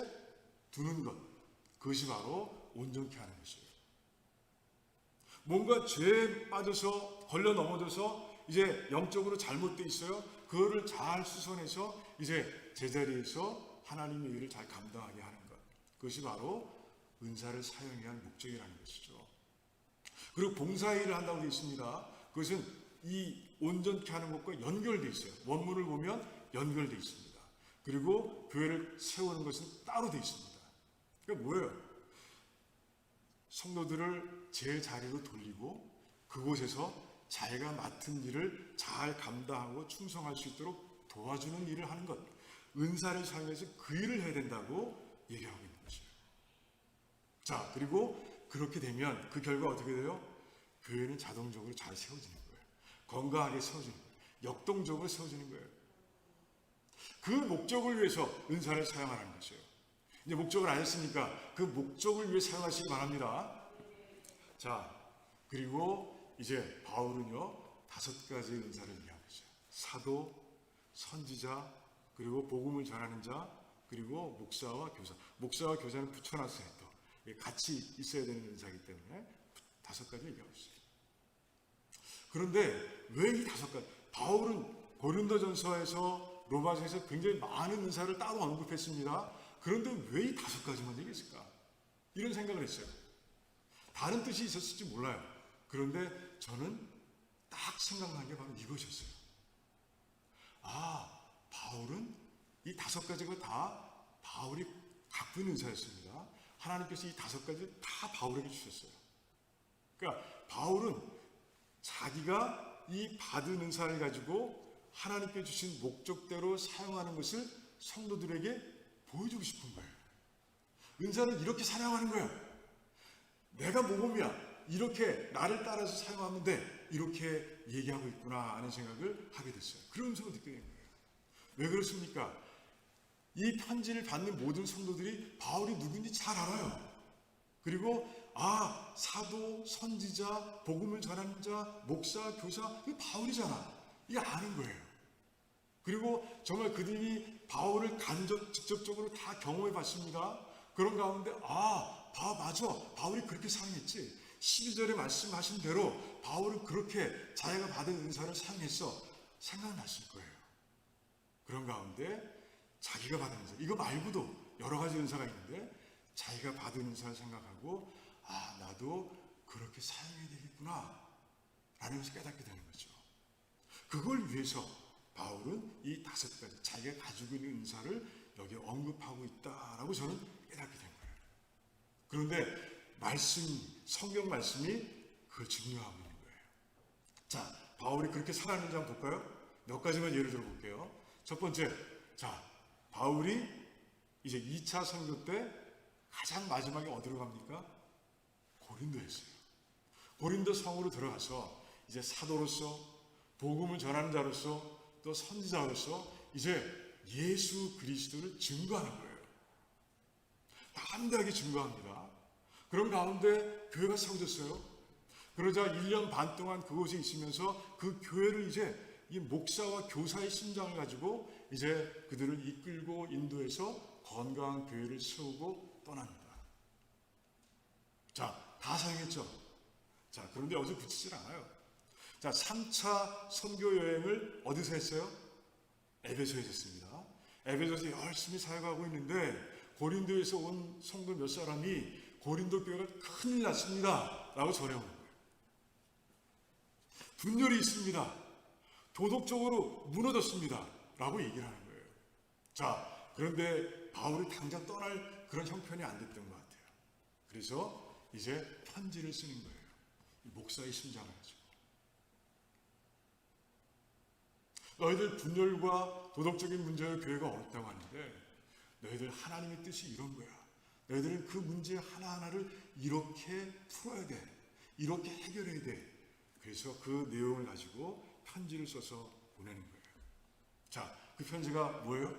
두는 것, 그것이 바로 온전케 하는 것이에요. 뭔가 죄에 빠져서 걸려 넘어져서 이제 영적으로 잘못돼 있어요. 그거를 잘 수선해서 이제 제자리에서 하나님의 일을 잘 감당하게 하는 것, 그것이 바로 은사를 사용해야 할 목적이라는 것이죠. 그리고 봉사일을 한다고 되어 있습니다. 그것은 이 온전케 하는 것과 연결되어 있어요. 원문을 보면 연결되어 있습니다. 그리고 교회를 세우는 것은 따로 되어 있습니다. 그러니까 뭐예요? 성도들을 제 자리로 돌리고 그곳에서 자기가 맡은 일을 잘 감당하고 충성할 수 있도록 도와주는 일을 하는 것, 은사를 사용해서 그 일을 해야 된다고 얘기하고 있는 것이에요. 자, 그리고 그렇게 되면 그 결과 어떻게 돼요? 교회는 자동적으로 잘 세워지는 거예요. 건강하게 세워지는 거예요. 역동적으로 세워지는 거예요. 그 목적을 위해서 은사를 사용하는 것이에요. 이제 목적을 아셨으니까 그 목적을 위해 사용하시기 바랍니다. 자, 그리고 이제 바울은요 5가지 은사를 얘기하고 있어요. 사도, 선지자, 그리고 복음을 전하는 자, 그리고 목사와 교사. 목사와 교사는 붙여놨어요. 또 같이 있어야 되는 은사이기 때문에 5가지 얘기하고 있어요. 그런데 왜 이 5가지? 바울은 고린도전서에서 로마서에서 굉장히 많은 은사를 따로 언급했습니다. 그런데 왜 이 5가지만 얘기했을까? 이런 생각을 했어요. 다른 뜻이 있었을지 몰라요. 그런데 저는 딱 생각난 게 바로 이것이었어요. 아, 바울은 이 5가지가 다 바울이 갖고 있는 은사였습니다. 하나님께서 이 5가지를 다 바울에게 주셨어요. 그러니까 바울은 자기가 이 받은 은사를 가지고 하나님께 주신 목적대로 사용하는 것을 성도들에게 보여주고 싶은 거예요. 은사는 이렇게 사용하는 거예요. 내가 모범이야. 이렇게 나를 따라서 사용하면 돼. 이렇게 얘기하고 있구나 하는 생각을 하게 됐어요. 그런 음성을 듣게 된 거예요. 왜 그렇습니까? 이 편지를 받는 모든 성도들이 바울이 누군지 잘 알아요. 그리고 사도, 선지자, 복음을 전하는 자, 목사, 교사, 이게 바울이잖아. 이게 아는 거예요. 그리고 정말 그들이 바울을 직접적으로 다 경험해 봤습니다. 그런 가운데 맞아. 바울이 그렇게 사용했지. 12절에 말씀하신 대로 바울은 그렇게 자기가 받은 은사를 사용했어. 생각났을 거예요. 그런 가운데 자기가 받은 은사, 이거 말고도 여러 가지 은사가 있는데 자기가 받은 은사를 생각하고 나도 그렇게 사용해야 되겠구나 라는 것을 깨닫게 되는 거죠. 그걸 위해서 바울은 이 5가지 자기가 가지고 있는 은사를 여기 언급하고 있다라고 저는 깨닫게 된 거예요. 그런데 성경 말씀이 그걸 증명하고 있는 거예요. 자, 바울이 그렇게 살았는지 한번 볼까요? 몇 가지만 예를 들어 볼게요. 첫 번째, 자, 바울이 이제 2차 선교 때 가장 마지막에 어디로 갑니까? 고린도였어요. 고린도 성으로 들어가서 이제 사도로서 복음을 전하는 자로서 또 선지자로서 이제 예수 그리스도를 증거하는 거예요. 담대하게 증거합니다. 그런 가운데 교회가 세워졌어요. 그러자 1년 반 동안 그곳에 있으면서 그 교회를 이제 이 목사와 교사의 심장을 가지고 이제 그들을 이끌고 인도해서 건강한 교회를 세우고 떠납니다. 자, 다 사용했죠. 자, 그런데 어디서 그치질 않아요. 자, 3차 선교 여행을 어디서 했어요? 에베소에서 했습니다. 에베소에서 열심히 사역하고 있는데 고린도에서 온 성도 몇 사람이 고린도 교회가 큰일 났습니다 라고 전해오는 거예요. 분열이 있습니다. 도덕적으로 무너졌습니다 라고 얘기를 하는 거예요. 자, 그런데 바울이 당장 떠날 그런 형편이 안 됐던 것 같아요. 그래서 이제 편지를 쓰는 거예요. 목사의 심장을 가지고. 너희들 분열과 도덕적인 문제로 교회가 어렵다고 하는데 너희들 하나님의 뜻이 이런 거야. 너희들은 그 문제 하나하나를 이렇게 풀어야 돼. 이렇게 해결해야 돼. 그래서 그 내용을 가지고 편지를 써서 보내는 거예요. 자, 그 편지가 뭐예요?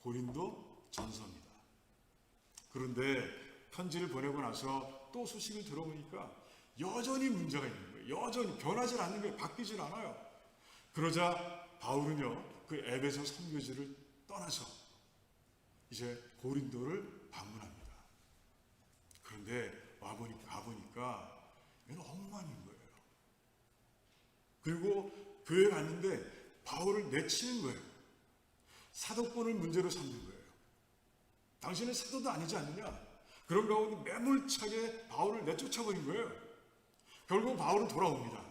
고린도 전서입니다. 그런데 편지를 보내고 나서 또 소식을 들어보니까 여전히 문제가 있는 거예요. 여전히 변하지 않는 거예요. 바뀌질 않아요. 그러자 바울은요, 그 에베소 선교지를 떠나서 이제 고린도를 방문합니다. 그런데 와보니까 이건 엉망인 거예요. 그리고 교회 갔는데 바울을 내치는 거예요. 사도권을 문제로 삼는 거예요. 당신은 사도도 아니지 않느냐? 그런 가운데 매몰차게 바울을 내쫓아버린 거예요. 결국 바울은 돌아옵니다.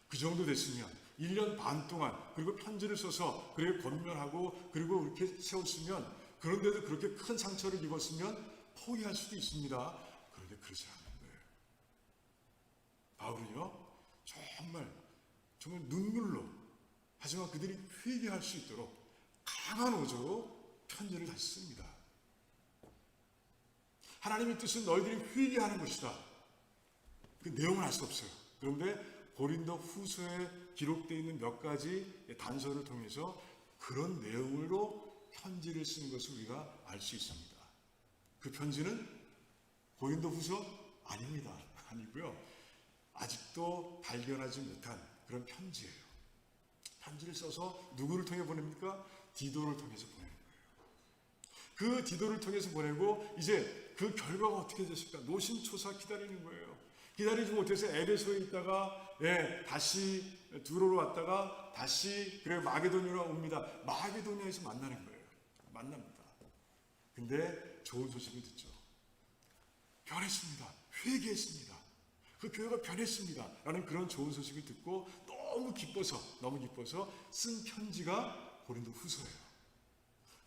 그 정도 됐으면 1년 반 동안 그리고 편지를 써서 그리고 권면하고 그리고 이렇게 세웠으면, 그런데도 그렇게 큰 상처를 입었으면 포기할 수도 있습니다. 그런데 그렇지 않은 거예요. 바울은요, 정말 눈물로, 하지만 그들이 회개할 수 있도록 강한 어조로 편지를 다시 씁니다. 하나님의 뜻은 너희들이 회개하는 것이다. 그 내용은 알 수 없어요. 그런데 고린도 후서에 기록되어 있는 몇 가지 단서를 통해서 그런 내용으로 편지를 쓰는 것을 우리가 알 수 있습니다. 그 편지는 고린도 후서 아닙니다. 아니고요. 아직도 발견하지 못한 그런 편지예요. 편지를 써서 누구를 통해 보냅니까? 디도를 통해서 보내는 거예요. 그 디도를 통해서 보내고 이제 그 결과가 어떻게 됐을까? 노심초사 기다리는 거예요. 기다리지 못해서 에베소에 있다가 다시 두로로 왔다가 다시 그래 마게도니아로 옵니다. 마게도니아에서 만나는 거예요. 만납니다. 근데 좋은 소식을 듣죠. 변했습니다. 회개했습니다. 그 교회가 변했습니다. 라는 그런 좋은 소식을 듣고 너무 기뻐서 쓴 편지가 고린도 후서예요.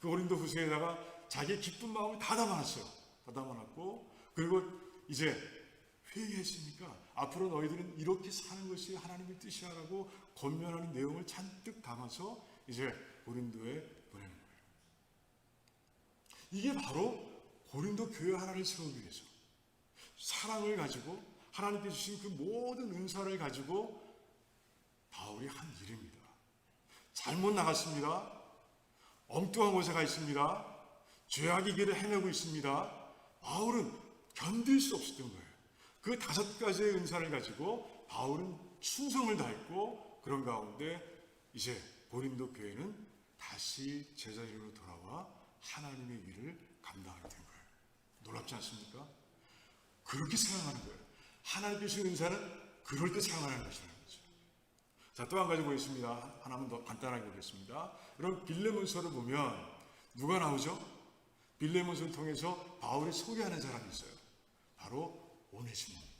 그 고린도 후서에다가 자기의 기쁜 마음을 다 담아놨어요. 다 담아놨고, 그리고 이제 회개했으니까 앞으로 너희들은 이렇게 사는 것이 하나님의 뜻이야라고 권면하는 내용을 잔뜩 담아서 이제 고린도에 보내는 거예요. 이게 바로 고린도 교회 하나를 세우기 위해서 사랑을 가지고 하나님께 주신 그 모든 은사를 가지고 바울이 한 일입니다. 잘못 나갔습니다. 엉뚱한 곳에 가 있습니다. 죄악의 길을 헤매고 있습니다. 바울은 견딜 수 없었던 거예요. 그 5가지의 은사를 가지고 바울은 충성을 다했고, 그런 가운데 이제 고린도 교회는 다시 제자리로 돌아와 하나님의 일을 감당하게 된 거예요. 놀랍지 않습니까? 그렇게 생각하는 거예요. 하나님께 주신 은사는 그럴 때 사용하는 것이라는 거죠. 자, 또 한 가지 보겠습니다. 하나만 더 간단하게 보겠습니다. 여러분, 빌레몬서를 보면 누가 나오죠? 빌레몬서를 통해서 바울이 소개하는 사람이 있어요. 바로 오네시모입니다.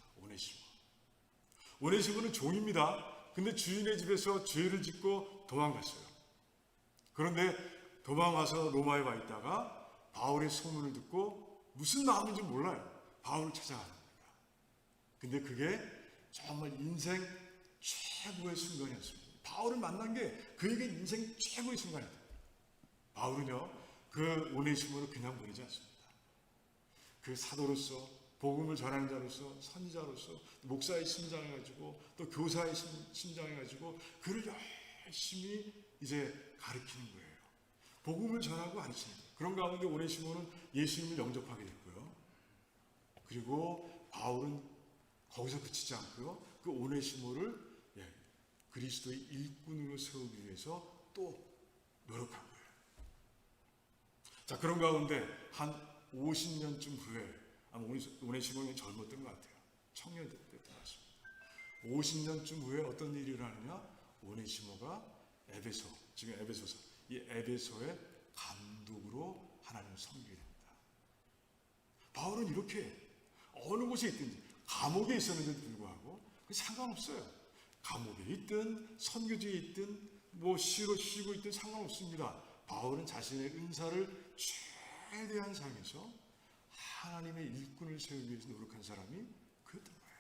오네시모는 종입니다. 근데 주인의 집에서 죄를 짓고 도망갔어요. 그런데 도망와서 로마에 와 있다가 바울의 소문을 듣고 무슨 마음인지 몰라요. 바울을 찾아가는 겁니다. 근데 그게 정말 인생 최고의 순간이었습니다. 바울을 만난 게 그에게 인생 최고의 순간이었어요. 바울은요, 그 오네시모를 그냥 보내지 않습니다. 그 사도로서, 복음을 전하는 자로서, 선지자로서, 목사의 심장을 가지고 또 교사의 심장을 가지고 그를 열심히 이제 가르치는 거예요. 복음을 전하고 가르치는 거예요. 그런 가운데 오네시모는 예수님을 영접하게 됐고요. 그리고 바울은 거기서 그치지 않고요, 그 오네시모를 그리스도의 일꾼으로 세우기 위해서 또 노력한 거예요. 자, 그런 가운데 한 50년쯤 후에, 아마 오네시모는 젊었던 것 같아요. 청년 때였던 것 같습니다. 50년쯤 후에 어떤 일이 일어나느냐? 오네시모가 에베소, 지금 에베소서, 이 에베소의 감독으로 하나님을 섬기게 됩니다. 바울은 이렇게 어느 곳에 있든지, 감옥에 있었는데도 불구하고 상관없어요. 감옥에 있든 선교지에 있든 뭐 시로 쉬고 있든 상관없습니다. 바울은 자신의 은사를 최대한 사용해서 하나님의 일꾼을 세우기 위해서 노력한 사람이 그였던 거예요.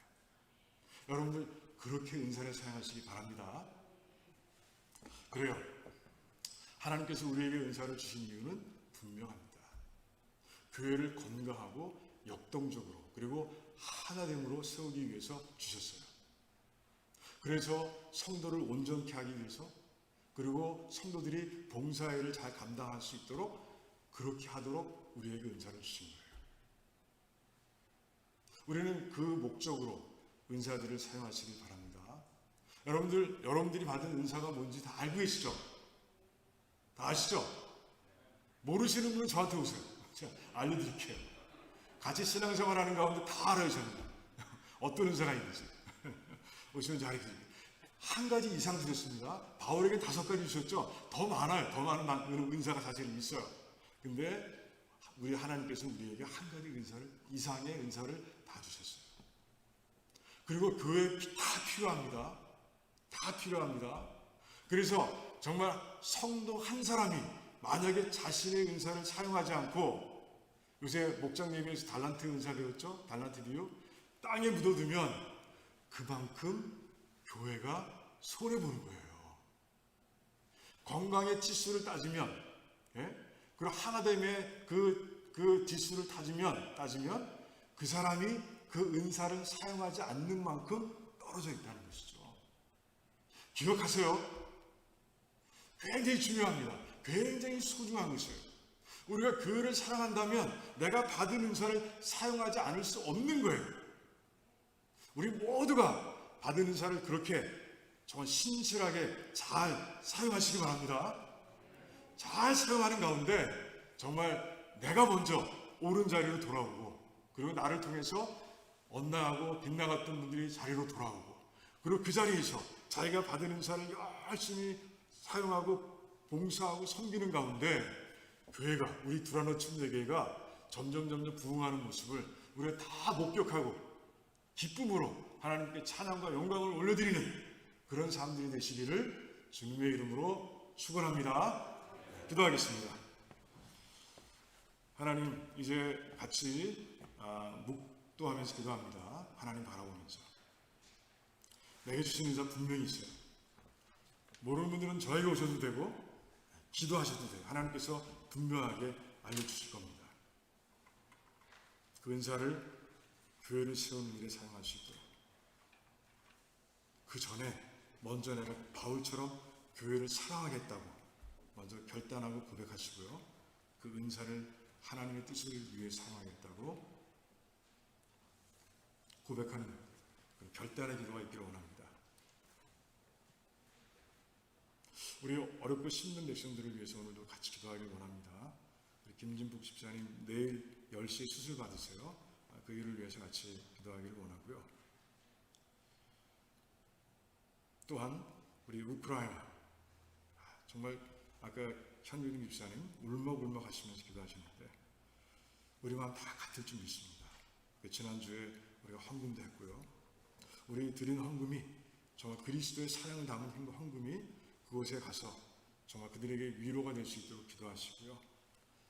여러분들 그렇게 은사를 사용하시기 바랍니다. 그래요. 하나님께서 우리에게 은사를 주신 이유는 분명합니다. 교회를 건강하고 역동적으로 그리고 하나됨으로 세우기 위해서 주셨어요. 그래서 성도를 온전케 하기 위해서, 그리고 성도들이 봉사일을 잘 감당할 수 있도록 그렇게 하도록 우리에게 은사를 주신 거예요. 우리는 그 목적으로 은사들을 사용하시길 바랍니다. 여러분들이 받은 은사가 뭔지 다 알고 계시죠? 다 아시죠? 모르시는 분은 저한테 오세요. 제가 알려드릴게요. 같이 신앙생활 하는 가운데 다 알아요, 저는. 어떤 은사가 있는지. 오시면 잘 알려드릴게요. 한 가지 이상 주셨습니다. 바울에게 5가지 주셨죠? 더 많아요. 더 많은 은사가 사실 있어요. 근데 우리 하나님께서 우리에게 한 가지 이상의 은사를 다 주셨어요. 그리고 교회에 다 필요합니다. 다 필요합니다. 그래서 정말 성도 한 사람이 만약에 자신의 은사를 사용하지 않고, 요새 목장 예배에서 달란트 은사 배웠죠? 달란트 비유. 땅에 묻어두면 그만큼 교회가 손해보는 거예요. 건강의 지수를 따지면, 그리고 하나됨의 그 지수를 따지면 그 사람이 그 은사를 사용하지 않는 만큼 떨어져 있다는 것이죠. 기억하세요. 굉장히 중요합니다. 굉장히 소중한 것이에요. 우리가 교회를 사랑한다면 내가 받은 은사를 사용하지 않을 수 없는 거예요. 우리 모두가 받은 은사를 그렇게 정말 신실하게 잘 사용하시기 바랍니다. 잘 사용하는 가운데 정말 내가 먼저 옳은 자리로 돌아오고, 그리고 나를 통해서 엇나가고 빗나갔던 분들이 자리로 돌아오고, 그리고 그 자리에서 자기가 받은 은사를 열심히 사용하고 봉사하고 섬기는 가운데 교회가, 우리 두라노 침례교회가 점점 부흥하는 모습을 우리가 다 목격하고 기쁨으로 하나님께 찬양과 영광을 올려드리는 그런 사람들이 되시기를 주님의 이름으로 축원합니다. 기도하겠습니다. 하나님, 이제 같이 묵도하면서 기도합니다. 하나님 바라보면서 내게 주신 은사 분명히 있어요. 모르는 분들은 저에게 오셔도 되고 기도하셔도 돼요. 하나님께서 분명하게 알려주실 겁니다. 그 은사를 교회를 세우는 일에 사용할 수 있도록, 그 전에 먼저 내가 바울처럼 교회를 사랑하겠다고 먼저 결단하고 고백하시고요. 그 은사를 하나님의 뜻을 위해 사용하겠다고 고백하는 결단의 기도가 있기를 원합니다. 우리 어렵고 힘든 백성들을 위해서 오늘도 같이 기도하길 원합니다. 우리 김진복 집사님 내일 10시에 수술 받으세요. 그 일을 위해서 같이 기도하기를 원하고요. 또한 우리 우크라이나, 정말 아까 현유림 집사님 울먹울먹 하시면서 기도하셨는데 우리 마음 다 같을 줄 믿습니다. 지난주에 우리가 헌금도 했고요. 우리 드린 헌금이 정말 그리스도의 사랑을 담은 헌금이 그곳에 가서 정말 그들에게 위로가 될 수 있도록 기도하시고요.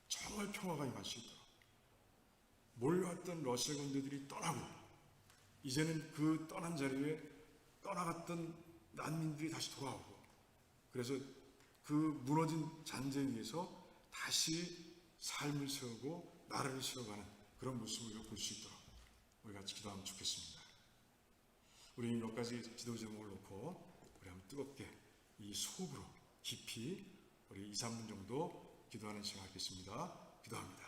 정말 평화가 임할 수 있도록, 몰려왔던 러시아 군대들이 떠나고 이제는 그 떠난 자리에 떠나갔던 난민들이 다시 돌아오고, 그래서 그 무너진 잔재 위에서 다시 삶을 세우고 나라를 세워가는 그런 모습을 볼 수 있도록 우리 같이 기도하면 좋겠습니다. 우리 몇 가지 기도 제목을 놓고 우리 한번 뜨겁게 이 소읍으로 깊이 우리 2, 3분 정도 기도하는 시간 갖겠습니다. 기도합니다.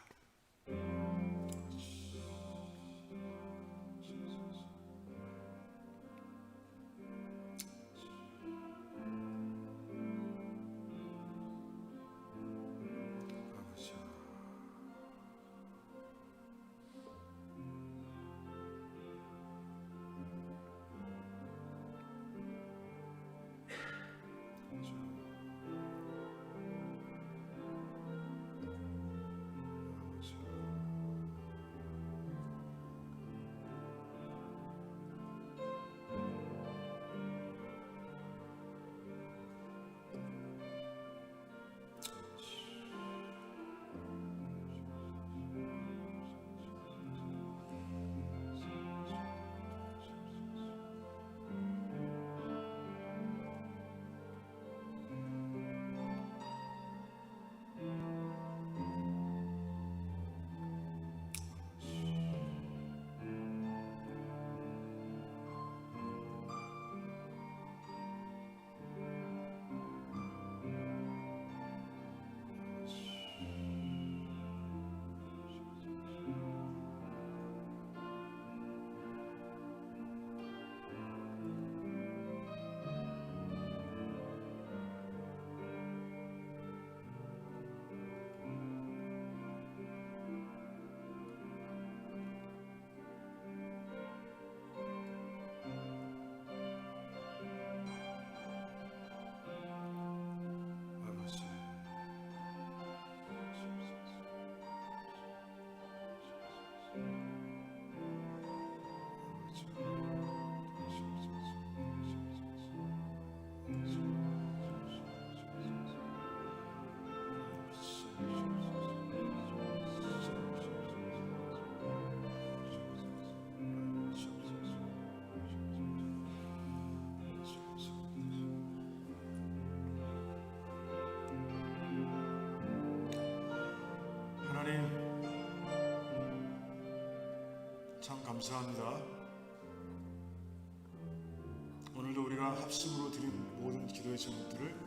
감사합니다. 오늘도 우리가 합심으로 드린 모든 기도의 제목들을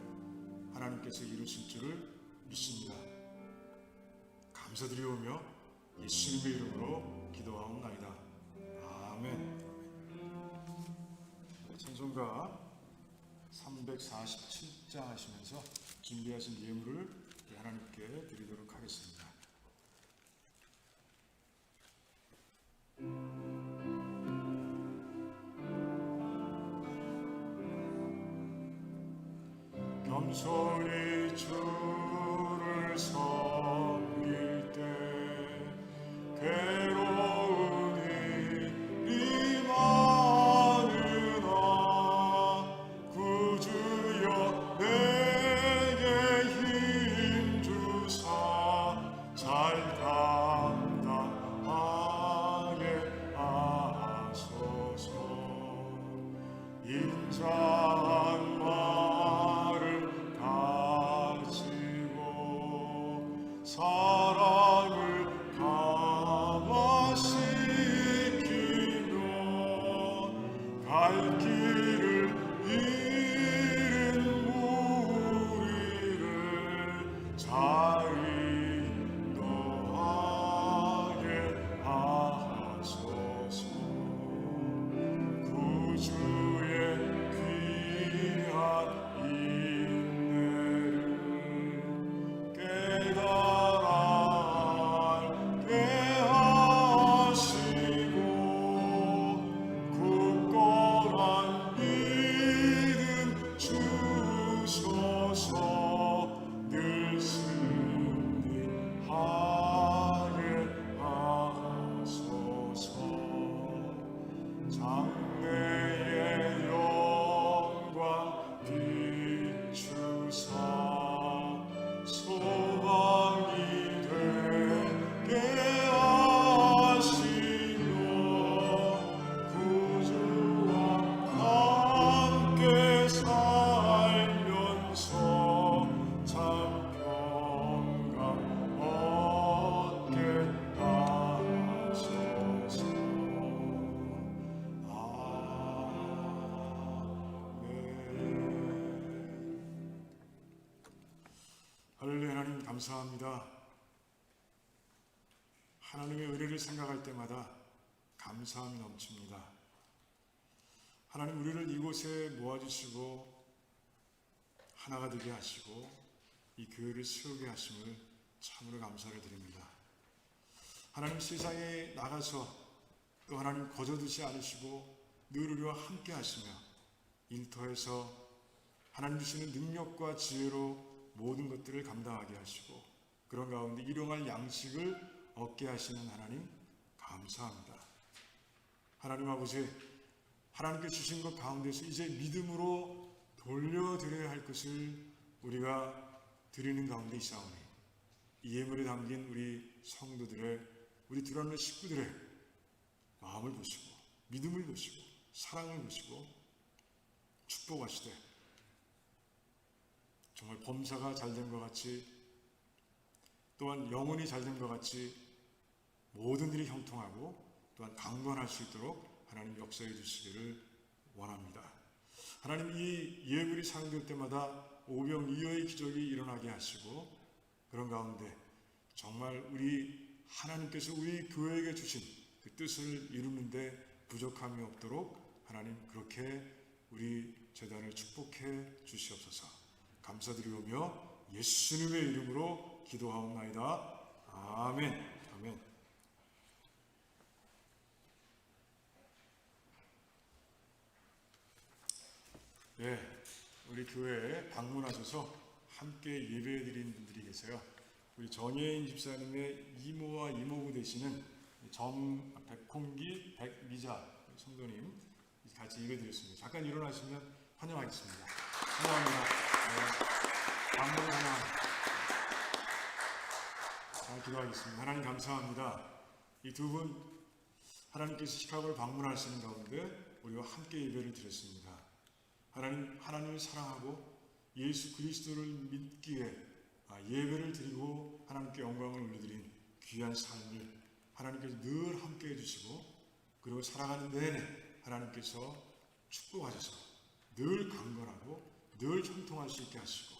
하나님께서 이루실 줄을 믿습니다. 감사드리오며 예수님의 이름으로 기도하옵나이다. 아멘. 찬송가 347장 하시면서 준비하신 예물을 하나님께 드리도록 하겠습니다. 겸손히 주를 섬길 때 괴로운 일이 많으나 구주여 내게 힘 주사 잘 감당하게 하소서. 인자한 말을 가지고 사랑을 감화시키며 갈 길을 잃은 무리를 잘 인도하게 하소서. 구주의 귀한 인내를 깨달아 알게 하시고 굳건한 믿음 주소서. 늘 승리하게 하소서. 장래의 영광 비추사 소망이 되게 하시며 구주와 함께 살면서 참 평강 얻게 하소서. 할렐루야. 하나님 감사합니다. 하나님의 은혜를 생각할 때마다 감사함이 넘칩니다. 하나님 우리를 이곳에 모아주시고 하나가 되게 하시고 이 교회를 세우게 하심을 참으로 감사를 드립니다. 하나님 세상에 나가서 또 하나님 거저두지 않으시고 늘 우리와 함께 하시며 일터에서 하나님 주시는 능력과 지혜로 모든 것들을 감당하게 하시고 그런 가운데 일용할 양식을 얻게 하시는 하나님 감사합니다. 하나님 아버지, 하나님께 주신 것 가운데서 이제 믿음으로 돌려드려야 할 것을 우리가 드리는 가운데 있사오니 이 예물에 담긴 우리 성도들의 우리 들어오는 식구들의 마음을 보시고 믿음을 보시고 사랑을 보시고 축복하시되 정말 범사가 잘된 것 같이 또한 영혼이 잘된 것 같이 모든 일이 형통하고 또한 강건할 수 있도록 하나님 역사해 주시기를 원합니다. 하나님 이 예물이 사용될 때마다 오병이어의 기적이 일어나게 하시고 그런 가운데 정말 우리 하나님께서 우리 교회에게 주신 그 뜻을 이루는데 부족함이 없도록 하나님 그렇게 우리 재단을 축복해 주시옵소서. 감사드리오며 예수님의 이름으로 기도하옵나이다. 아멘. 아멘. 네, 우리 교회에 방문하셔서 함께 예배드린 분들이 계세요. 우리 정혜인 집사님의 이모와 이모부 되시는 백홍기, 백미자 성도님 같이 예배드렸습니다. 잠깐 일어나시면 환영하겠습니다. 환영합니다. 네, 방문을 환영합니다. 자, 기도하겠습니다. 하나님 감사합니다. 이 두 분 하나님께서 시카고를 방문하시는 가운데 우리와 함께 예배를 드렸습니다. 하나님을 사랑하고 예수 그리스도를 믿기에 예배를 드리고 하나님께 영광을 올려드린 귀한 삶을 하나님께서 늘 함께 해주시고 그리고 살아가는 내내 하나님께서 축복하셔서 늘 강건하고 늘 형통할 수 있게 하시고,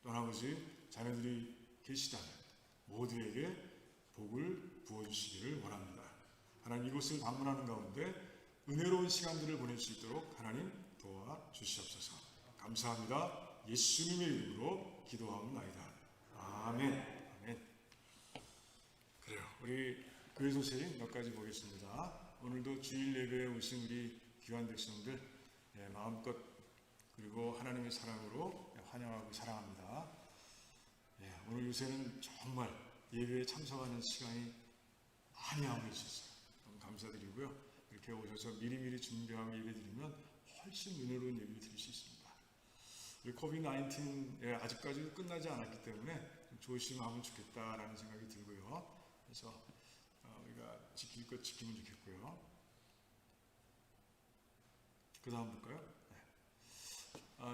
또 아버지 자녀들이 계시다면 모두에게 복을 부어주시기를 원합니다. 하나님, 이곳을 방문하는 가운데 은혜로운 시간들을 보낼 수 있도록 하나님 도와주시옵소서. 감사합니다. 예수님의 이름으로 기도하옵나이다. 아멘. 아멘. 그래요. 우리 교회 소식 몇 가지 보겠습니다. 오늘도 주일 예배에 오신 우리 귀한 백성들 마음껏 그리고 하나님의 사랑으로 환영하고 사랑합니다. 오늘 요새는 정말 예배에 참석하는 시간이 많이 하고 있었어요. 너무 감사드리고요. 이렇게 오셔서 미리미리 준비하고 예배드리면 훨씬 은혜로운 예배를 드릴 수 있습니다. 우리 코비드-19 아직까지도 끝나지 않았기 때문에 좀 조심하면 좋겠다라는 생각이 들고요. 그래서 우리가 지킬 것 지키면 좋겠고요. 그 다음 볼까요?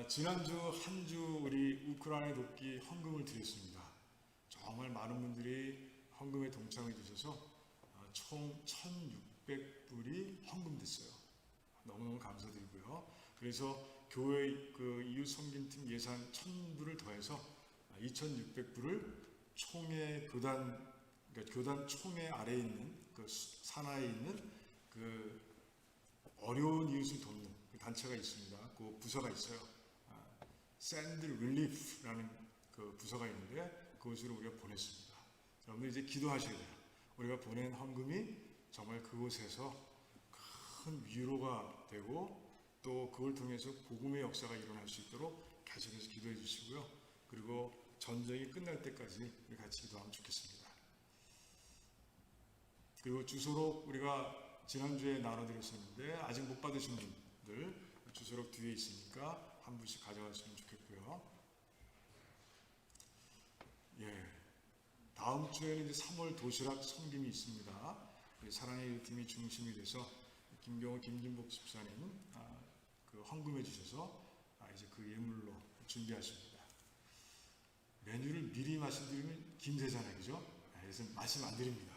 지난주 한 주 우리 우크라이나 돕기 헌금을 드렸습니다. 정말 많은 분들이 헌금에 동참해 주셔서 총 1,600불이 헌금됐어요. 너무너무 감사드리고요. 그래서 교회 그 이웃 섬김팀 예산 1,000불을 더해서 2,600불을 총회 교단, 그러니까 교단 총회 아래에 있는 그 산하에 있는 그 어려운 이웃을 돕는 그 단체가 있습니다. 그 부서가 있어요. 샌드 릴리프라는 그 부서가 있는데 그곳으로 우리가 보냈습니다. 여러분들 이제 기도하셔야 돼요. 우리가 보낸 헌금이 정말 그곳에서 큰 위로가 되고 또 그걸 통해서 복음의 역사가 일어날 수 있도록 계속해서 기도해 주시고요. 그리고 전쟁이 끝날 때까지 우리 같이 기도하면 좋겠습니다. 그리고 주소록 우리가 지난주에 나눠드렸었는데 아직 못 받으신 분들 주소록 뒤에 있으니까 한 분씩 가져가시면 좋겠고요. 다음 주에는 이제 3월 도시락 섬김이 있습니다. 사랑의 팀이 중심이 돼서 김경호, 김진복 집사님 그 헌금해 주셔서 이제 그 예물로 준비하십니다. 메뉴를 미리 말씀드리면 김대잖아요, 그죠? 그래서 말씀 안 드립니다.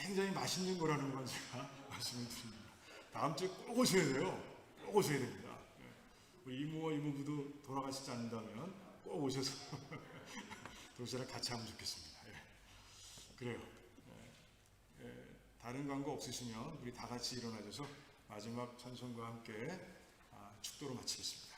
굉장히 맛있는 거라는 건 제가 말씀을 드립니다. 다음 주에 꼭 오셔야 돼요. 꼭 오셔야 됩니다. 우리 이모와 이모부도 돌아가시지 않는다면 꼭 오셔서 도시락 같이 하면 좋겠습니다. 그래요. 다른 광고 없으시면 우리 다 같이 일어나셔서 마지막 찬송과 함께 축도로 마치겠습니다.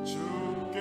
주께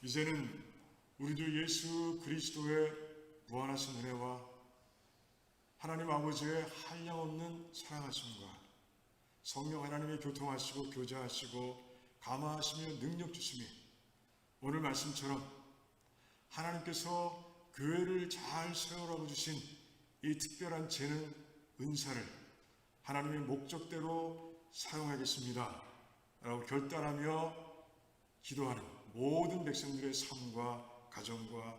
이제는 우리 주 예수 그리스도의 무한하신 은혜와 하나님 아버지의 한량없는 사랑하심과 성령 하나님의 교통하시고 교제하시고 감화하시며 능력 주심이 오늘 말씀처럼 하나님께서 교회를 잘 세우라고 주신 이 특별한 재능 은사를 하나님의 목적대로 사용하겠습니다 라고 결단하며 기도하는 모든 백성들의 삶과 가정과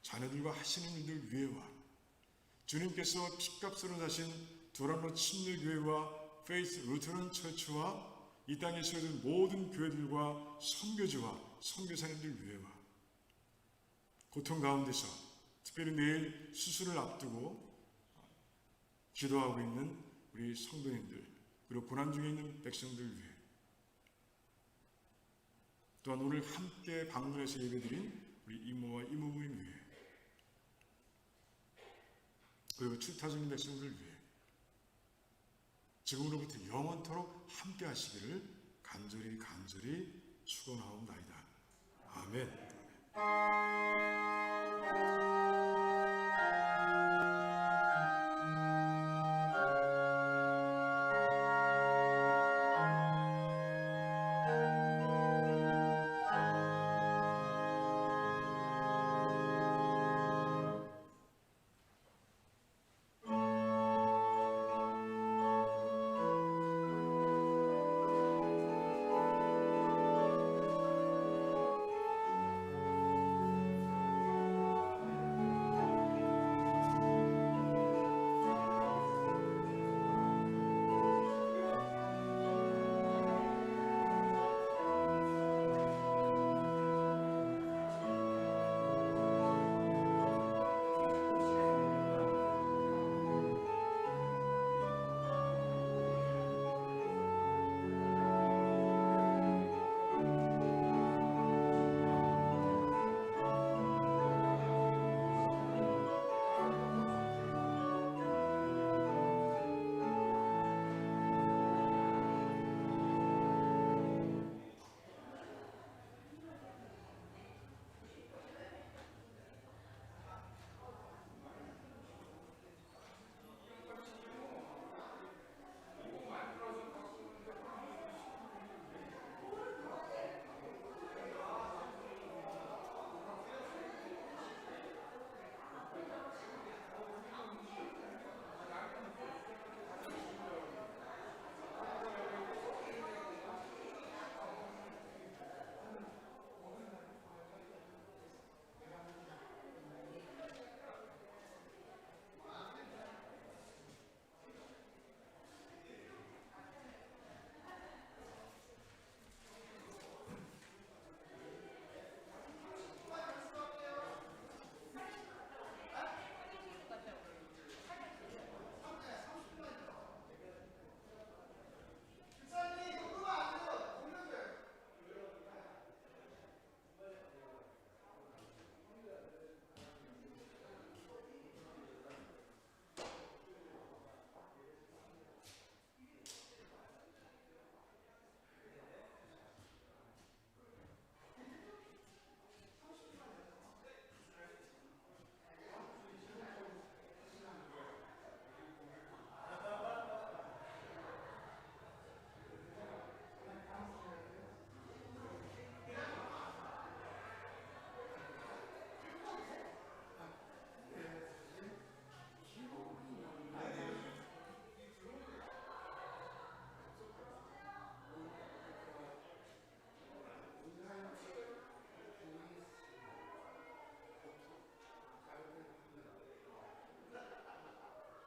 자녀들과 하시는 일들 위에와 주님께서 핏값으로 사신 두란노 침례교회와 페이스 루터런 처치와 이 땅에 세워진 모든 교회들과 선교지와 선교사님들 위에와 고통 가운데서 특별히 내일 수술을 앞두고 기도하고 있는 우리 성도님들 그리고 고난 중에 있는 백성들 위해 또한 오늘 함께 방문해서 예배드린 우리 이모와 이모부님 위해 그리고 출타 중인 백성들 위해 지금으로부터 영원토록 함께 하시기를 간절히 축원하옵나이다. 아멘.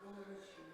오늘은